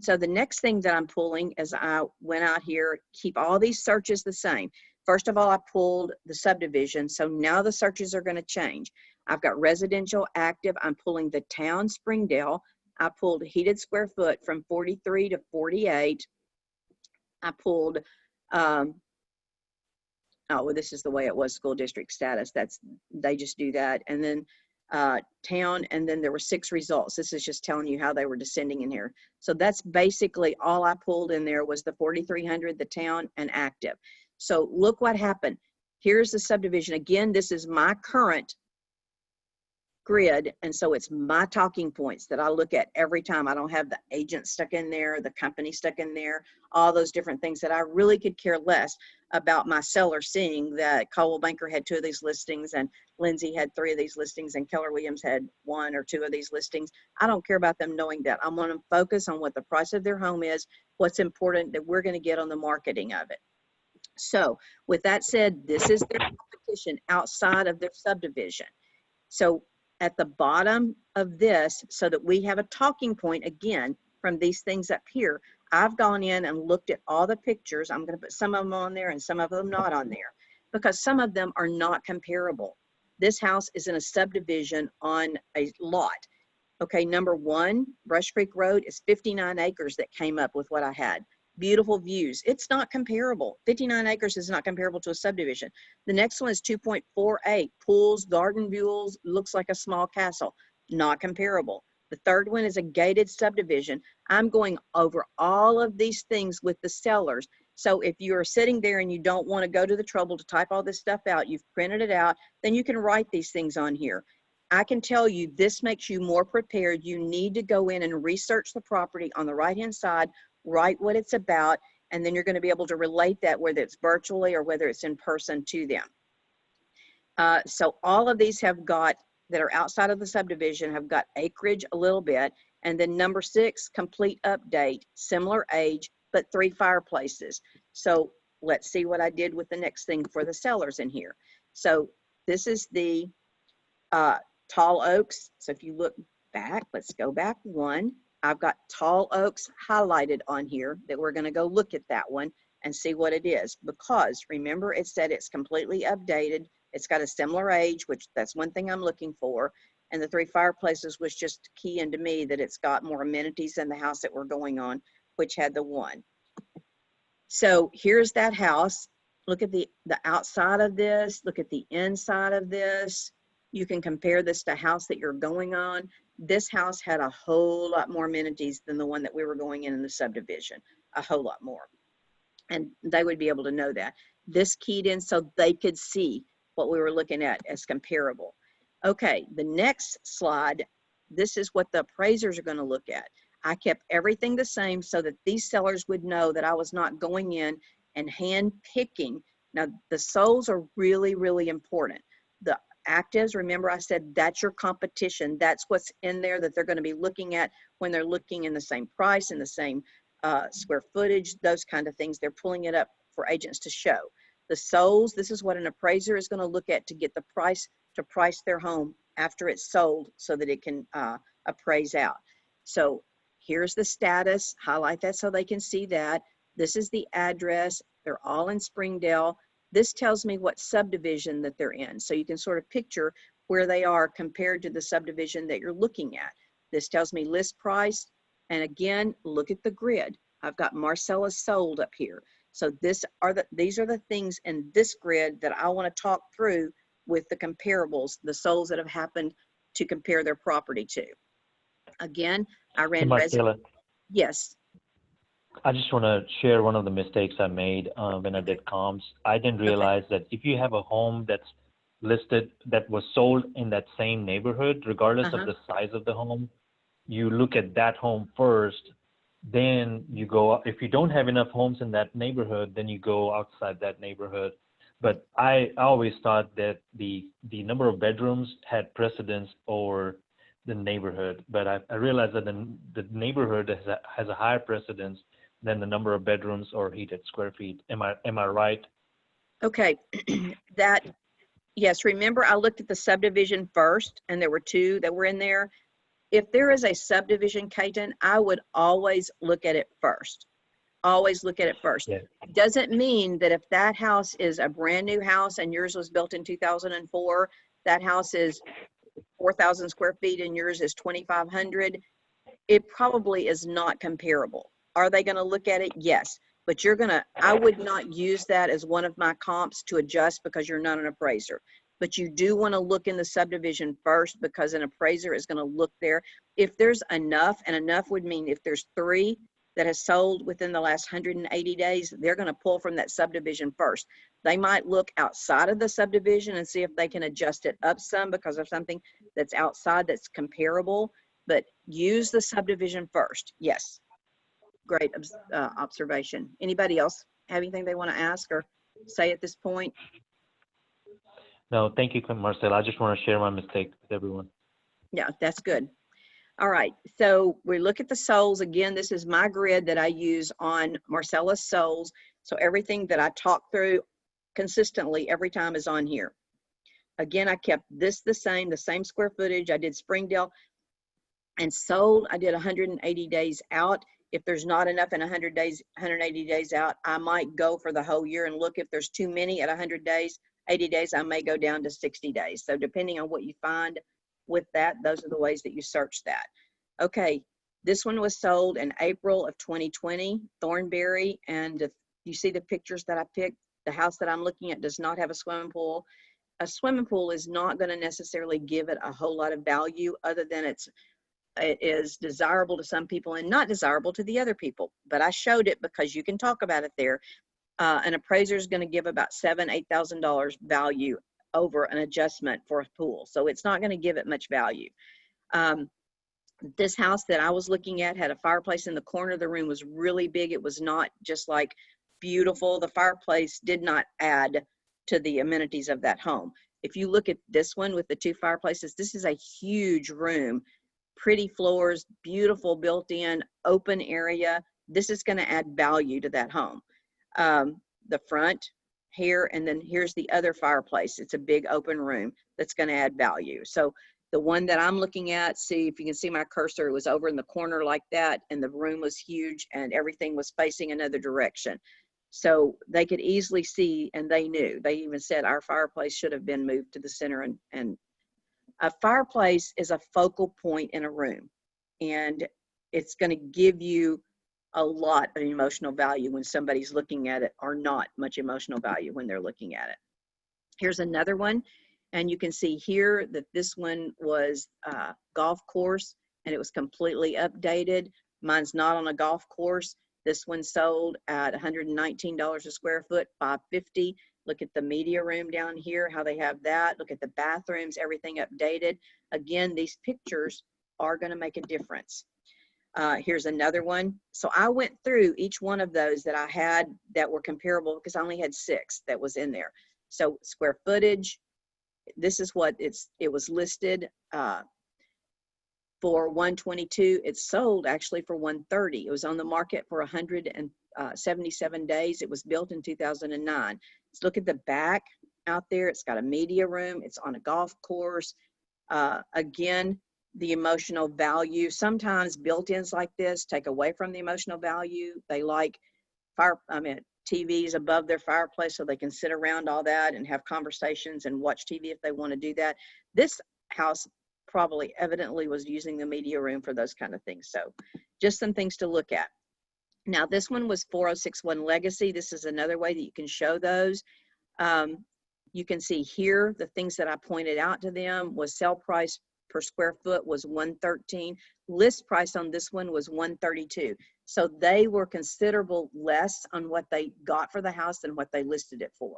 So the next thing that I'm pulling as I went out here, keep all these searches the same. First of all, I pulled the subdivision. So now the searches are going to change. I've got residential active. I'm pulling the town Springdale. I pulled heated square foot from 43 to 48. I pulled, oh, well, this is the way it was, school district status. They just do that. And then town, and then there were 6 results. This is just telling you how they were descending in here. So that's basically all I pulled in there was the 4300, the town, and active. So look what happened. Here's the subdivision. Again, this is my current grid, and so it's my talking points that I look at every time. I don't have the agent stuck in there, the company stuck in there, all those different things that I really could care less about my seller seeing that Coldwell Banker had 2 of these listings and Lindsay had 3 of these listings and Keller Williams had 1 or 2 of these listings. I don't care about them knowing that. I want to focus on what the price of their home is, what's important that we're going to get on the marketing of it. So with that said, this is their competition outside of their subdivision. So at the bottom of this, so that we have a talking point again from these things up here, I've gone in and looked at all the pictures. I'm going to put some of them on there and some of them not on there because some of them are not comparable. This house is in a subdivision on a lot. Okay, number 1, Brush Creek Road is 59 acres that came up with what I had. Beautiful views. It's not comparable. 59 acres is not comparable to a subdivision. The next one is 2.48, pools, garden views, looks like a small castle. Not comparable. The third one is a gated subdivision. I'm going over all of these things with the sellers. So if you're sitting there and you don't want to go to the trouble to type all this stuff out, you've printed it out, then you can write these things on here. I can tell you this makes you more prepared. You need to go in and research the property on the right-hand side, write what it's about, and then you're going to be able to relate that, whether it's virtually or whether it's in person, to them. So all of these have got, that are outside of the subdivision, have got acreage a little bit. And then number 6, complete update, similar age, but 3 fireplaces. So let's see what I did with the next thing for the sellers in here. So this is the Tall Oaks. So if you look back, let's go back 1. I've got Tall Oaks highlighted on here that we're going to go look at that one and see what it is, because remember it said it's completely updated. It's got a similar age, which that's one thing I'm looking for. And the 3 fireplaces was just key into me that it's got more amenities than the house that we're going on, which had the 1. So here's that house. Look at the outside of this. Look at the inside of this. You can compare this to a house that you're going on. This house had a whole lot more amenities than the one that we were going in the subdivision, a whole lot more. And they would be able to know that. This keyed in so they could see what we were looking at as comparable. Okay, the next slide, this is what the appraisers are going to look at. I kept everything the same so that these sellers would know that I was not going in and hand picking. Now, the solds are really, really important. The actives, remember I said that's your competition. That's what's in there that they're going to be looking at when they're looking in the same price, in the same square footage, those kind of things. They're pulling it up for agents to show. The solds, this is what an appraiser is going to look at to get the price, to price their home after it's sold so that it can appraise out. So here's the status, highlight that so they can see that. This is the address. They're all in Springdale. This tells me what subdivision that they're in. So you can sort of picture where they are compared to the subdivision that you're looking at. This tells me list price. And again, look at the grid. I've got Marcellus sold up here. So these are the things in this grid that I want to talk through with the comparables, the solds that have happened to compare their property to. Again, I ran Marcella, Yes. I just want to share one of the mistakes I made when I did comps. I didn't realize that if you have a home that's listed that was sold in that same neighborhood, regardless of Uh-huh. the size of the home, you look at that home first. Then you go, if you don't have enough homes in that neighborhood, then you go outside that neighborhood. But I always thought that the number of bedrooms had precedence over the neighborhood. But I realized that the neighborhood has a higher precedence than the number of bedrooms or heated square feet. Am I right? Okay, that, yes, remember I looked at the subdivision first and there were two that were in there. If there is a subdivision, Kaiten, I would always look at it first. Always look at it first. Yeah. Doesn't mean that if that house is a brand new house and yours was built in 2004, that house is 4,000 square feet and yours is 2,500, it probably is not comparable. Are they going to look at it? Yes. But I would not use that as one of my comps to adjust because you're not an appraiser. But you do want to look in the subdivision first because an appraiser is going to look there. If there's enough, and enough would mean if there's 3 that has sold within the last 180 days, they're going to pull from that subdivision first. They might look outside of the subdivision and see if they can adjust it up some because of something that's outside that's comparable, but use the subdivision first. Yes. Great observation. Anybody else have anything they want to ask or say at this point? No, thank you, Marcel. I just want to share my mistake with everyone. Yeah, that's good. All right, so we look at the souls. Again, this is my grid that I use on Marcellus souls. So everything that I talk through consistently every time is on here. Again, I kept this the same square footage. I did Springdale and sold. I did 180 days out. If there's not enough in 100 days, 180 days out, I might go for the whole year and look. If there's too many at 100 days, 80 days, I may go down to 60 days. So depending on what you find with that, those are the ways that you search that. Okay, this one was sold in April of 2020, Thornberry, and if you see the pictures that I picked, the house that I'm looking at does not have a swimming pool. A swimming pool is not going to necessarily give it a whole lot of value other than it is desirable to some people and not desirable to the other people. But I showed it because you can talk about it there. An appraiser is going to give about $7,000, $8,000 value over an adjustment for a pool. So it's not going to give it much value. This house that I was looking at had a fireplace in the corner. The room was really big. It was not just like beautiful. The fireplace did not add to the amenities of that home. If you look at this one with the 2 fireplaces, this is a huge room, pretty floors, beautiful built-in open area. This is going to add value to that home. The front here, and then here's the other fireplace. It's a big open room that's going to add value. So the one that I'm looking at, see if you can see my cursor, it was over in the corner like that, and the room was huge and everything was facing another direction. So they could easily see, and they knew, they even said our fireplace should have been moved to the center. And a fireplace is a focal point in a room, and it's going to give you a lot of emotional value when somebody's looking at it, or not much emotional value when they're looking at it. Here's another one. And you can see here that this one was a golf course and it was completely updated. Mine's not on a golf course. This one sold at $119 a square foot, $550. Look at the media room down here, how they have that. Look at the bathrooms, everything updated. Again, these pictures are going to make a difference. Here's another one. So I went through each one of those that I had that were comparable because I only had 6 that was in there. So square footage, this is what it was listed for 122. It sold actually for 130. It was on the market for 177 days. It was built in 2009. Let's look at the back out there. It's got a media room. It's on a golf course. Again, the emotional value. Sometimes built-ins like this take away from the emotional value. They like TVs above their fireplace so they can sit around all that and have conversations and watch TV if they want to do that. This house probably evidently was using the media room for those kind of things. So just some things to look at. Now this one was 4061 Legacy. This is another way that you can show those. You can see here the things that I pointed out to them was sale price per square foot was 113. List price on this one was 132. So they were considerable less on what they got for the house than what they listed it for.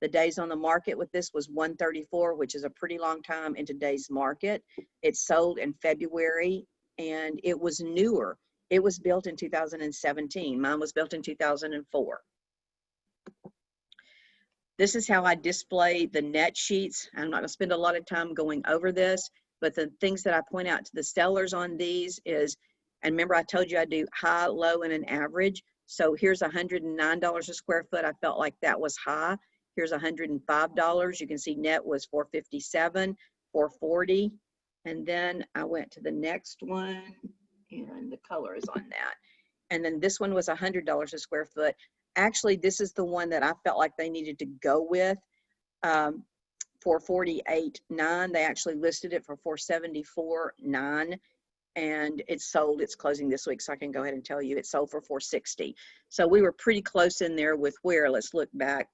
The days on the market with this was 134, which is a pretty long time in today's market. It sold in February and it was newer. It was built in 2017. Mine was built in 2004. This is how I display the net sheets. I'm not going to spend a lot of time going over this, but the things that I point out to the sellers on these is, and remember I told you I do high, low, and an average. So here's $109 a square foot. I felt like that was high. Here's $105. You can see net was $457, $440. And then I went to the next one and the color is on that. And then this one was $100 a square foot. Actually, this is the one that I felt like they needed to go with for $48.9. They actually listed it for $474.9, and it's sold. It's closing this week, so I can go ahead and tell you it sold for $460. So we were pretty close in there with where. Let's look back.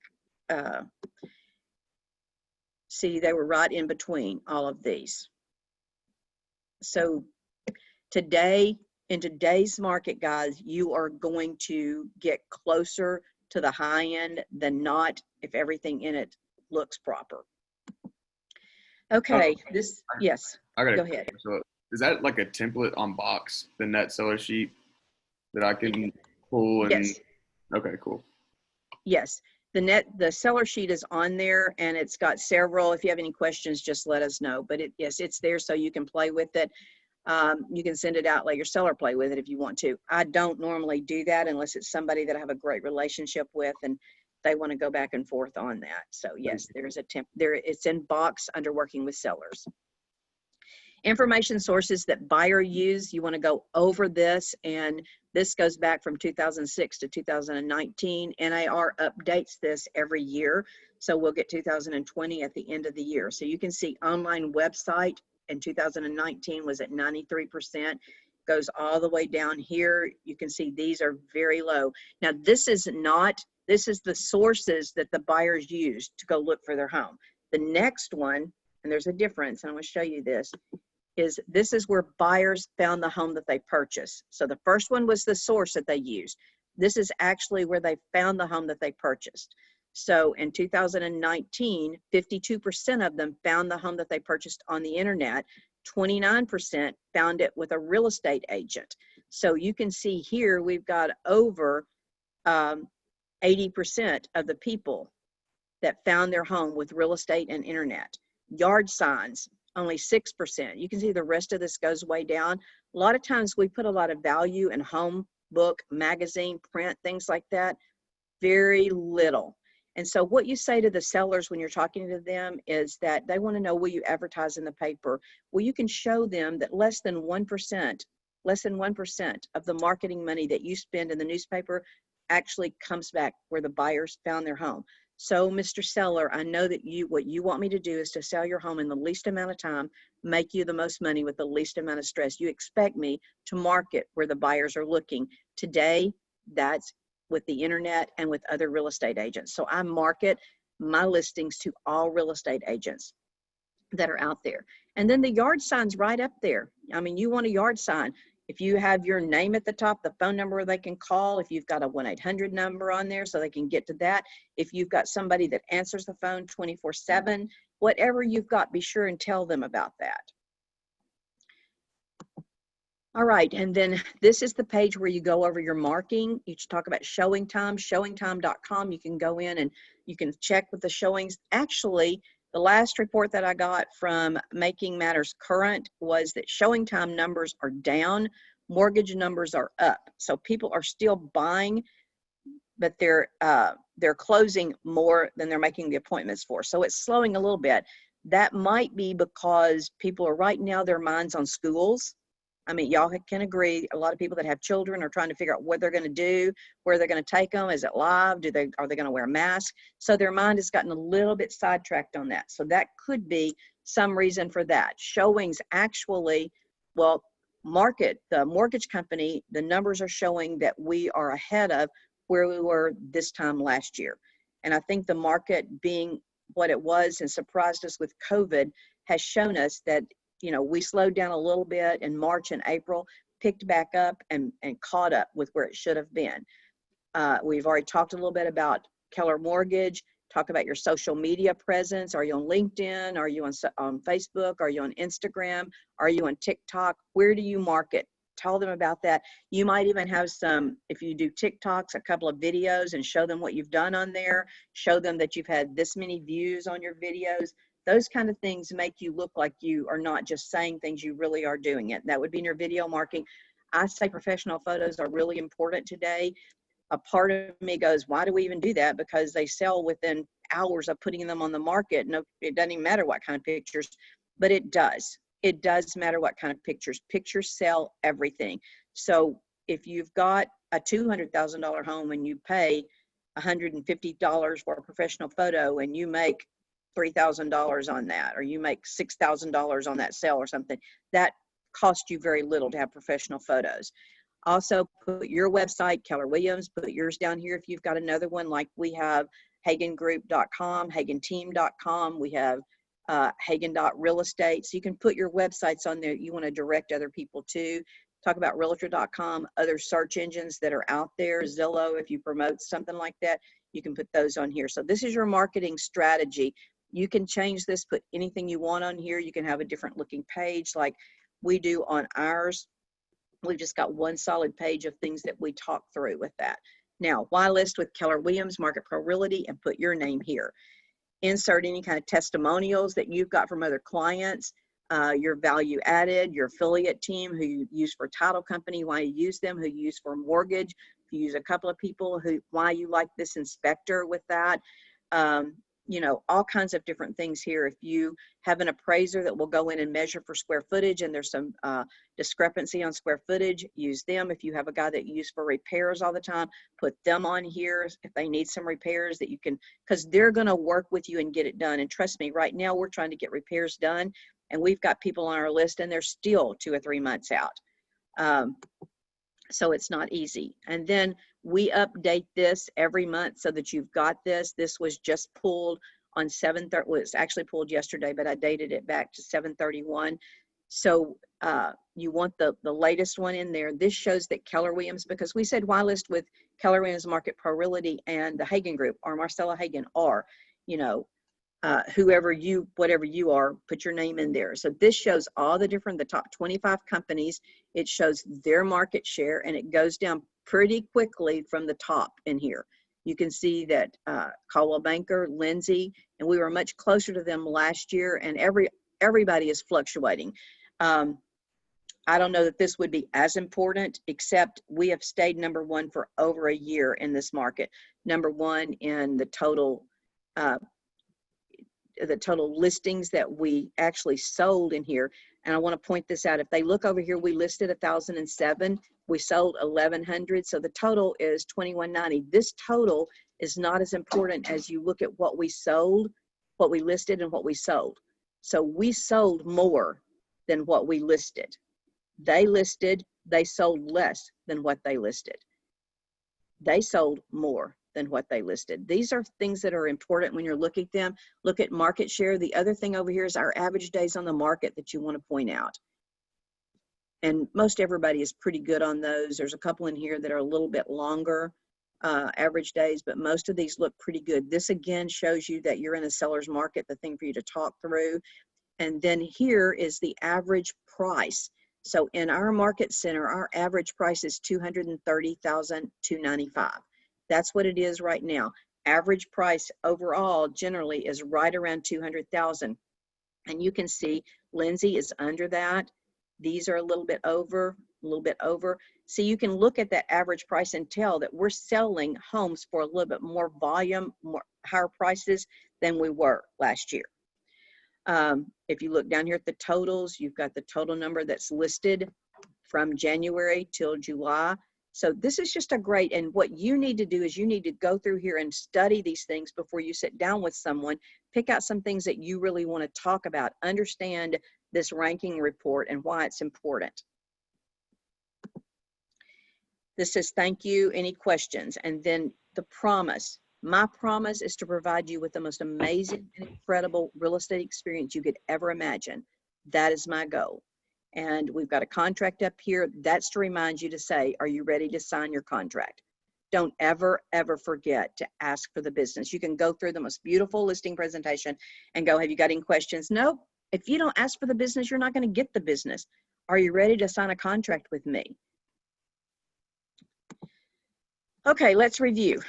See, they were right in between all of these. So today, in today's market, guys, you are going to get closer to the high end than not if everything in it looks proper. Okay, yes, I got go ahead. So is that like a template on Box, the net seller sheet that I can pull? And Yes. Okay, cool. Yes, the seller sheet is on there and it's got several. If you have any questions, just let us know. But yes, it's there so you can play with it. You can send it out, let your seller play with it if you want to. I don't normally do that unless it's somebody that I have a great relationship with and they want to go back and forth on that. So yes, there's a it's in Box under working with sellers. Information sources that buyer use, you want to go over this, and this goes back from 2006 to 2019. NAR updates this every year. So we'll get 2020 at the end of the year. So you can see online website in 2019 was at 93%, goes all the way down here. You can see these are very low. Now this is the sources that the buyers use to go look for their home. The next one, and there's a difference, and I'm going to show you this is where buyers found the home that they purchased. So the first one was the source that they used. This is actually where they found the home that they purchased. So in 2019, 52% of them found the home that they purchased on the internet. 29% found it with a real estate agent. So you can see here, we've got over 80% of the people that found their home with real estate and internet. Yard signs, only 6%. You can see the rest of this goes way down. A lot of times we put a lot of value in home, book, magazine, print, things like that. Very little. And so what you say to the sellers when you're talking to them is that they want to know, will you advertise in the paper? Well, you can show them that less than 1% of the marketing money that you spend in the newspaper actually comes back where the buyers found their home. So Mr. Seller, I know that what you want me to do is to sell your home in the least amount of time, make you the most money with the least amount of stress. You expect me to market where the buyers are looking. Today, that's with the internet and with other real estate agents. So I market my listings to all real estate agents that are out there. And then the yard sign's right up there. I mean, you want a yard sign. If you have your name at the top, the phone number they can call, if you've got a 1-800 number on there so they can get to that, if you've got somebody that answers the phone 24/7, whatever you've got, be sure and tell them about that. All right, and then this is the page where you go over your marking. You talk about showing time, showingtime.com. You can go in and you can check with the showings. Actually, the last report that I got from Making Matters Current was that showing time numbers are down, mortgage numbers are up. So people are still buying, but they're closing more than they're making the appointments for. So it's slowing a little bit. That might be because people are right now their minds on schools. I mean, y'all can agree, a lot of people that have children are trying to figure out what they're going to do, where they're going to take them. Is it live? Are they going to wear a mask? So their mind has gotten a little bit sidetracked on that. So that could be some reason for that. Showings actually, well, the mortgage company, the numbers are showing that we are ahead of where we were this time last year. And I think the market being what it was and surprised us with COVID has shown us that you know, we slowed down a little bit in March and April, picked back up and caught up with where it should have been. We've already talked a little bit about Keller Mortgage. Talk about your social media presence. Are you on LinkedIn? Are you on Facebook? Are you on Instagram? Are you on TikTok? Where do you market? Tell them about that. You might even have some, if you do TikToks, a couple of videos and show them what you've done on there. Show them that you've had this many views on your videos. Those kind of things make you look like you are not just saying things, you really are doing it. That would be in your video marketing. I say professional photos are really important today. A part of me goes, why do we even do that? Because they sell within hours of putting them on the market. No, it doesn't even matter what kind of pictures, but it does. It does matter what kind of pictures. Pictures sell everything. So if you've got a $200,000 home and you pay $150 for a professional photo and you make $3,000 on that, or you make $6,000 on that sale or something, that costs you very little to have professional photos. Also, put your website, Keller Williams, put yours down here if you've got another one, like we have hagengroup.com, hagenteam.com, we have hagen.realestate. So you can put your websites on there you want to direct other people to. Talk about realtor.com, other search engines that are out there, Zillow, if you promote something like that, you can put those on here. So this is your marketing strategy. You can change this, put anything you want on here. You can have a different looking page like we do on ours. We've just got one solid page of things that we talk through with that. Now, why list with Keller Williams, Market Pro Realty, and put your name here. Insert any kind of testimonials that you've got from other clients, your value added, your affiliate team who you use for title company, why you use them, who you use for mortgage, if you use a couple of people, why you like this inspector with that. You know, all kinds of different things here. If you have an appraiser that will go in and measure for square footage and there's some discrepancy on square footage, use them. If you have a guy that you use for repairs all the time, put them on here if they need some repairs that you can, because they're going to work with you and get it done. And trust me, right now we're trying to get repairs done and we've got people on our list and they're still 2 or 3 months out. So it's not easy. And then we update this every month so that you've got this. This was just pulled on 7/30. Well, it's actually pulled yesterday, but I dated it back to 7/31. So you want the latest one in there. This shows that Keller Williams, because we said why list with Keller Williams, Market Pro Realty, and the Hagen Group, or Marcella Hagen, or, you know, whatever you are, put your name in there. So this shows all the top 25 companies. It shows their market share and it goes down pretty quickly from the top in here. You can see that Coldwell Banker, Lindsay, and we were much closer to them last year, and everybody is fluctuating. I don't know that this would be as important, except we have stayed number one for over a year in this market. Number one in the total listings that we actually sold in here. And I want to point this out. If they look over here, we listed 1,007. We sold 1,100. So the total is 2,190. This total is not as important as you look at what we sold, what we listed, and what we sold. So we sold more than what we listed. They sold less than what they listed. They sold more than what they listed. These are things that are important when you're looking at them. Look at market share. The other thing over here is our average days on the market that you want to point out. And most everybody is pretty good on those. There's a couple in here that are a little bit longer average days, but most of these look pretty good. This again shows you that you're in a seller's market, the thing for you to talk through. And then here is the average price. So in our market center, our average price is $230,295. That's what it is right now. Average price overall generally is right around 200,000. And you can see Lindsay is under that. These are a little bit over, a little bit over. So you can look at that average price and tell that we're selling homes for a little bit more volume, more higher prices than we were last year. If you look down here at the totals, you've got the total number that's listed from January till July. So this is just a great, and what you need to do is you need to go through here and study these things before you sit down with someone, pick out some things that you really want to talk about, understand this ranking report and why it's important. This says, thank you, any questions? And then the promise. My promise is to provide you with the most amazing and incredible real estate experience you could ever imagine. That is my goal. And we've got a contract up here. That's to remind you to say, are you ready to sign your contract? Don't ever, ever forget to ask for the business. You can go through the most beautiful listing presentation and go, have you got any questions? Nope. If you don't ask for the business, you're not going to get the business. Are you ready to sign a contract with me? Okay, let's review.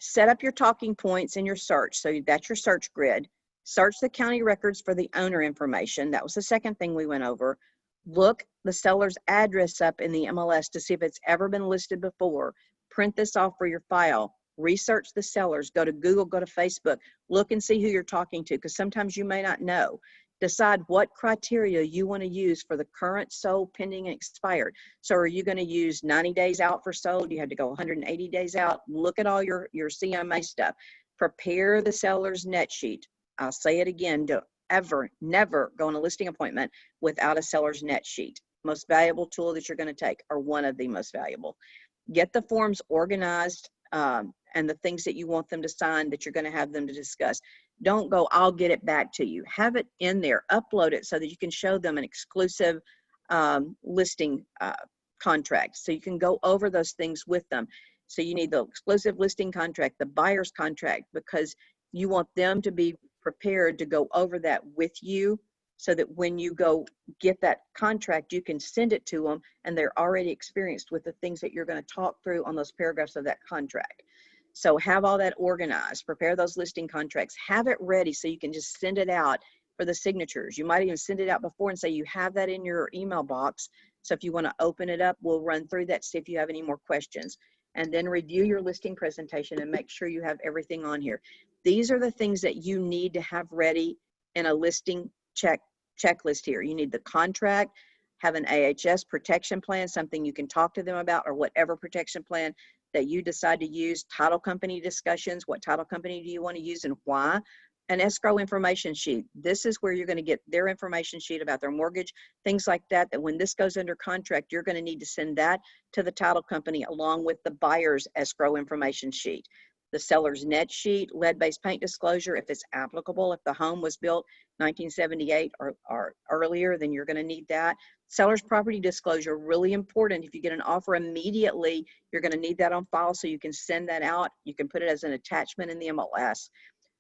Set up your talking points in your search. So that's your search grid. Search the county records for the owner information. That was the second thing we went over. Look the seller's address up in the MLS to see if it's ever been listed before. Print this off for your file. Research the sellers. Go to Google, go to Facebook. Look and see who you're talking to, because sometimes you may not know. Decide what criteria you want to use for the current, sold, pending, and expired. So are you going to use 90 days out for sold? You have to go 180 days out. Look at all your CMA stuff. Prepare the seller's net sheet. I'll say it again. Don't ever, never go on a listing appointment without a seller's net sheet. Most valuable tool that you're going to take, or one of the most valuable. Get the forms organized and the things that you want them to sign that you're going to have them to discuss. Don't go, I'll get it back to you. Have it in there. Upload it so that you can show them an exclusive listing contract. So you can go over those things with them. So you need the exclusive listing contract, the buyer's contract, because you want them to be prepared to go over that with you, so that when you go get that contract, you can send it to them and they're already experienced with the things that you're going to talk through on those paragraphs of that contract. So have all that organized, prepare those listing contracts, have it ready so you can just send it out for the signatures. You might even send it out before and say you have that in your email box. So if you want to open it up, we'll run through that, see if you have any more questions. And then review your listing presentation and make sure you have everything on here. These are the things that you need to have ready in a listing checklist here. You need the contract, have an AHS protection plan, something you can talk to them about, or whatever protection plan that you decide to use. Title company discussions, what title company do you want to use and why? An escrow information sheet. This is where you're going to get their information sheet about their mortgage, things like that, that when this goes under contract, you're going to need to send that to the title company along with the buyer's escrow information sheet. The seller's net sheet, lead-based paint disclosure, if it's applicable. If the home was built 1978 or earlier, then you're going to need that. Seller's property disclosure, really important. If you get an offer immediately, you're going to need that on file so you can send that out. You can put it as an attachment in the MLS.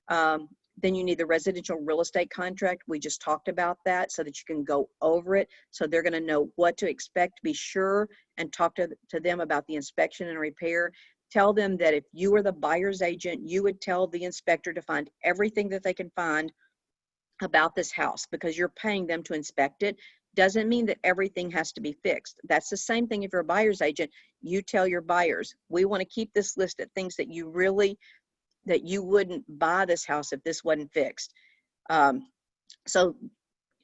Then you need the residential real estate contract. We just talked about that so that you can go over it. So they're going to know what to expect. Be sure and talk to them about the inspection and repair. Tell them that if you were the buyer's agent, you would tell the inspector to find everything that they can find about this house, because you're paying them to inspect it. Doesn't mean that everything has to be fixed. That's the same thing if you're a buyer's agent. You tell your buyers, we want to keep this list of things that you wouldn't buy this house if this wasn't fixed. So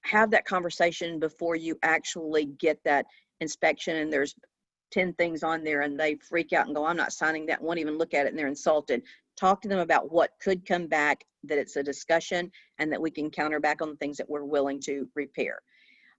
have that conversation before you actually get that inspection and there's 10 things on there and they freak out and go, I'm not signing that, won't even look at it, and they're insulted. Talk to them about what could come back, that it's a discussion and that we can counter back on the things that we're willing to repair.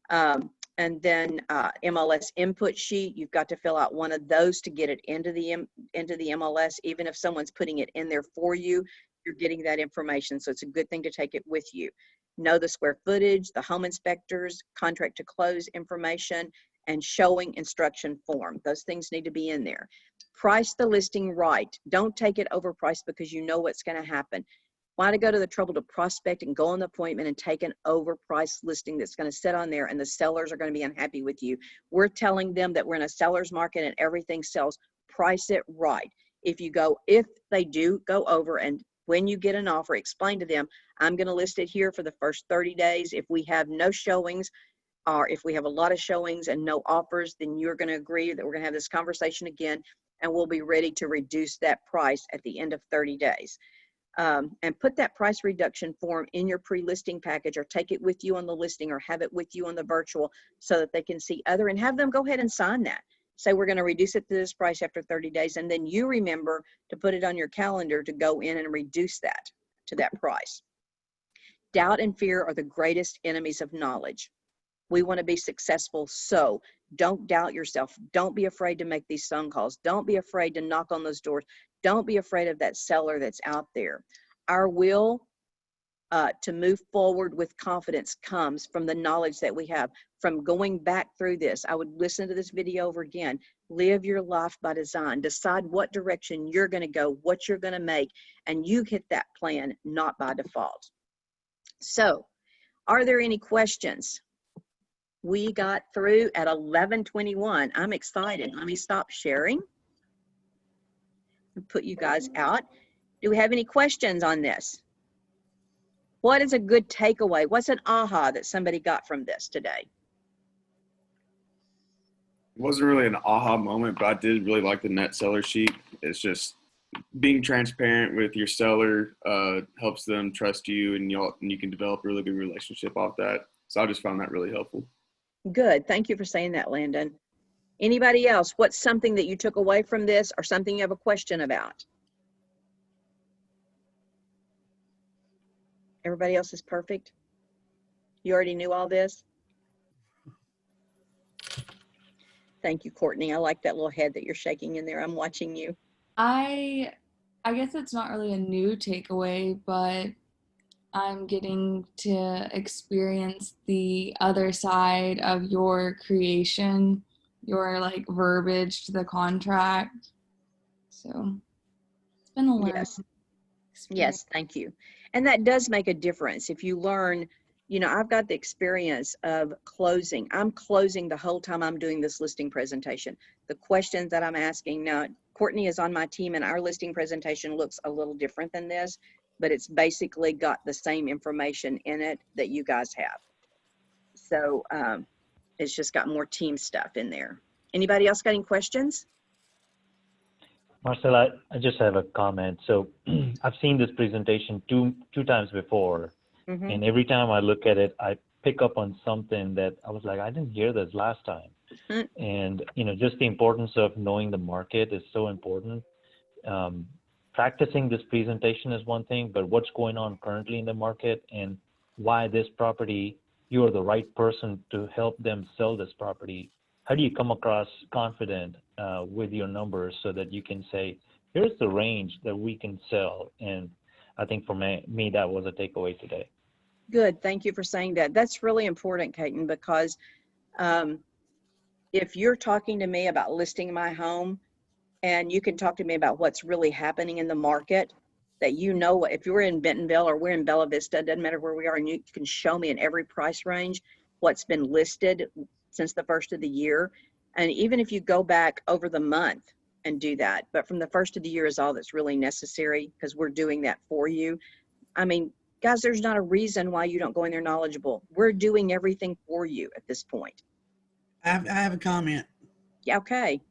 And then MLS input sheet, you've got to fill out one of those to get it into the MLS. Even if someone's putting it in there for you, you're getting that information. So it's a good thing to take it with you. Know the square footage, the home inspectors, contract to close information, and showing instruction form. Those things need to be in there. Price the listing right. Don't take it overpriced because you know what's going to happen. Why to go to the trouble to prospect and go on the appointment and take an overpriced listing that's going to sit on there and the sellers are going to be unhappy with you? We're telling them that we're in a seller's market and everything sells. Price it right. If they do go over, and when you get an offer, explain to them, I'm going to list it here for the first 30 days. If we have no showings, or if we have a lot of showings and no offers, then you're going to agree that we're going to have this conversation again, and we'll be ready to reduce that price at the end of 30 days. And put that price reduction form in your pre-listing package, or take it with you on the listing, or have it with you on the virtual so that they can see and have them go ahead and sign that. Say, we're going to reduce it to this price after 30 days. And then you remember to put it on your calendar to go in and reduce that to that price. Doubt and fear are the greatest enemies of knowledge. We want to be successful, so don't doubt yourself. Don't be afraid to make these phone calls. Don't be afraid to knock on those doors. Don't be afraid of that seller that's out there. Our will to move forward with confidence comes from the knowledge that we have from going back through this. I would listen to this video over again. Live your life by design. Decide what direction you're going to go, what you're going to make, and you hit that plan, not by default. So, are there any questions? We got through at 11:21. I'm excited. Let me stop sharing and put you guys out. Do we have any questions on this? What is a good takeaway? What's an aha that somebody got from this today? It wasn't really an aha moment, but I did really like the net seller sheet. It's just being transparent with your seller helps them trust you, and you can develop a really good relationship off that. So I just found that really helpful. Good. Thank you for saying that, Landon. Anybody else? What's something that you took away from this or something you have a question about? Everybody else is perfect? You already knew all this? Thank you, Courtney. I like that little head that you're shaking in there. I'm watching you. I guess it's not really a new takeaway, but I'm getting to experience the other side of your creation, your like verbiage to the contract. So it's been a learning Yes. experience. Yes, thank you. And that does make a difference. If you learn, you know, I've got the experience of closing. I'm closing the whole time I'm doing this listing presentation. The questions that I'm asking now, Courtney is on my team and our listing presentation looks a little different than this, but it's basically got the same information in it that you guys have. So it's just got more team stuff in there. Anybody else got any questions? Marcel, I just have a comment. So I've seen this presentation two times before, Mhm. and every time I look at it, I pick up on something that I was like, I didn't hear this last time. Mhm. And, you know, just the importance of knowing the market is so important. Practicing this presentation is one thing, but what's going on currently in the market and why this property, you are the right person to help them sell this property. How do you come across confident with your numbers so that you can say, here's the range that we can sell? And I think for me that was a takeaway today. Good. Thank you for saying that. That's really important, Caton, because if you're talking to me about listing my home and you can talk to me about what's really happening in the market, that you know, if you're in Bentonville or we're in Bella Vista, it doesn't matter where we are, and you can show me in every price range what's been listed since the first of the year. And even if you go back over the month and do that, but from the first of the year is all that's really necessary because we're doing that for you. I mean, guys, there's not a reason why you don't go in there knowledgeable. We're doing everything for you at this point. I have a comment. Yeah, okay.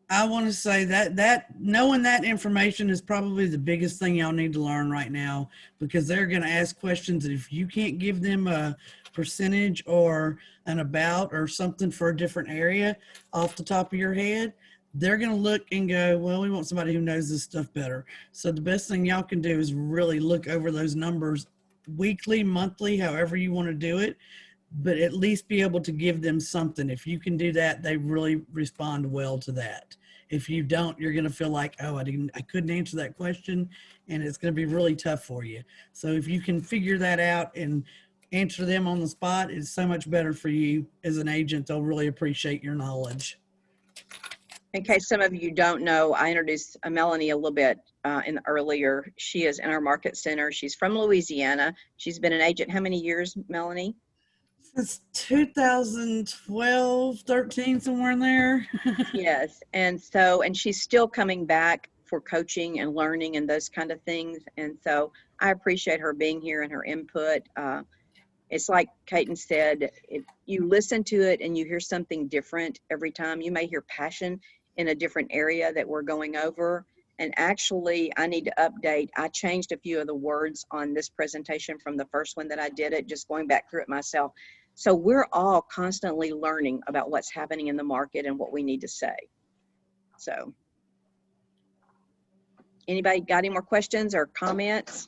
I want to say that knowing that information is probably the biggest thing y'all need to learn right now, because they're going to ask questions. And if you can't give them a percentage or an about or something for a different area off the top of your head, they're going to look and go, well, we want somebody who knows this stuff better. So the best thing y'all can do is really look over those numbers weekly, monthly, however you want to do it, but at least be able to give them something. If you can do that, they really respond well to that. If you don't, you're going to feel like, oh, I couldn't answer that question, and it's going to be really tough for you. So if you can figure that out and answer them on the spot, it's so much better for you as an agent. They'll really appreciate your knowledge. In case some of you don't know, I introduced Melanie a little bit earlier. She is in our market center. She's from Louisiana. She's been an agent how many years, Melanie? Since 2012, 13, somewhere in there. Yes. And she's still coming back for coaching and learning and those kind of things. And so I appreciate her being here and her input. It's like Caton said, if you listen to it and you hear something different every time. You may hear passion in a different area that we're going over. And actually, I need to update. I changed a few of the words on this presentation from the first one that I did it, just going back through it myself. So we're all constantly learning about what's happening in the market and what we need to say. So anybody got any more questions or comments?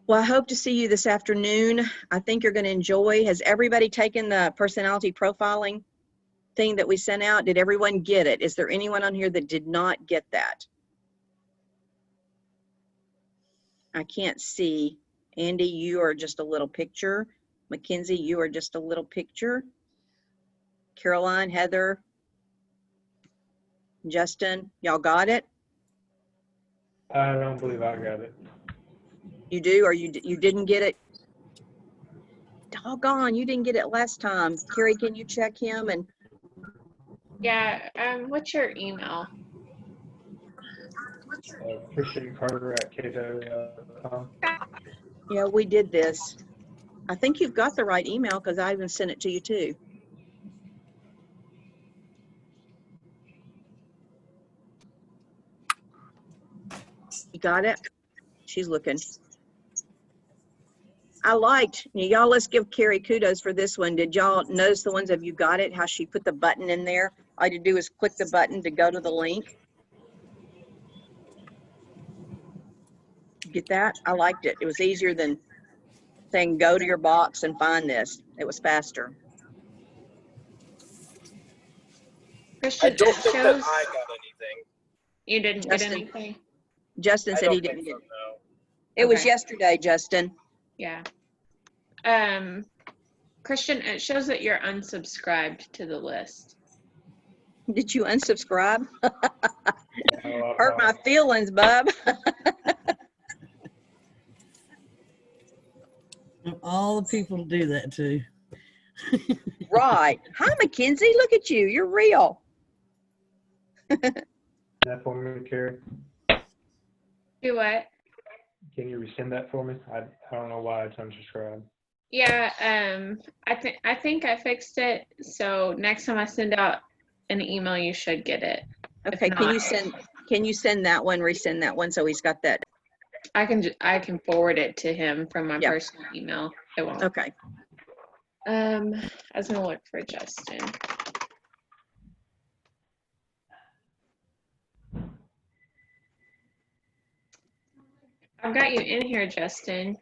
Well, I hope to see you this afternoon. I think you're going to enjoy. Has everybody taken the personality profiling thing that we sent out? Did everyone get it? Is there anyone on here that did not get that? I can't see. Andy, you are just a little picture. Mackenzie, you are just a little picture. Caroline, Heather, Justin, y'all got it? I don't believe I got it. You do, or you didn't get it? Doggone, you didn't get it last time. Carrie, can you check him? And Yeah, what's your email? Christian Carter at KW.com. yeah, we did this. I think you've got the right email because I even sent it to you too. You got it? She's looking. I liked, y'all, let's give Carrie kudos for this one. Did y'all notice the ones of you got it? How she put the button in there? All you do is click the button to go to the link. Get that? I liked it. It was easier than saying go to your box and find this. It was faster. Christian, I don't it think that shows I got anything. you didn't Justin. get anything. Justin I said don't he didn't think get so, it. no. It was Okay. yesterday, Justin. Yeah. Christian, it shows that you're unsubscribed to the list. Did you unsubscribe? Oh, Hurt my feelings, bub. Of all the people to do that to. Right. Hi, Mackenzie. Look at you. You're real. that for me, Carrie? Do what? Can you resend that for me? I don't know why it's unsubscribed. Yeah, I think I fixed it. So next time I send out an email, you should get it. Okay, If can you send that one, resend that one so he's got that? I can forward it to him from my Yeah. personal email. It won't. Okay. I was gonna look for Justin. I've got you in here, Justin.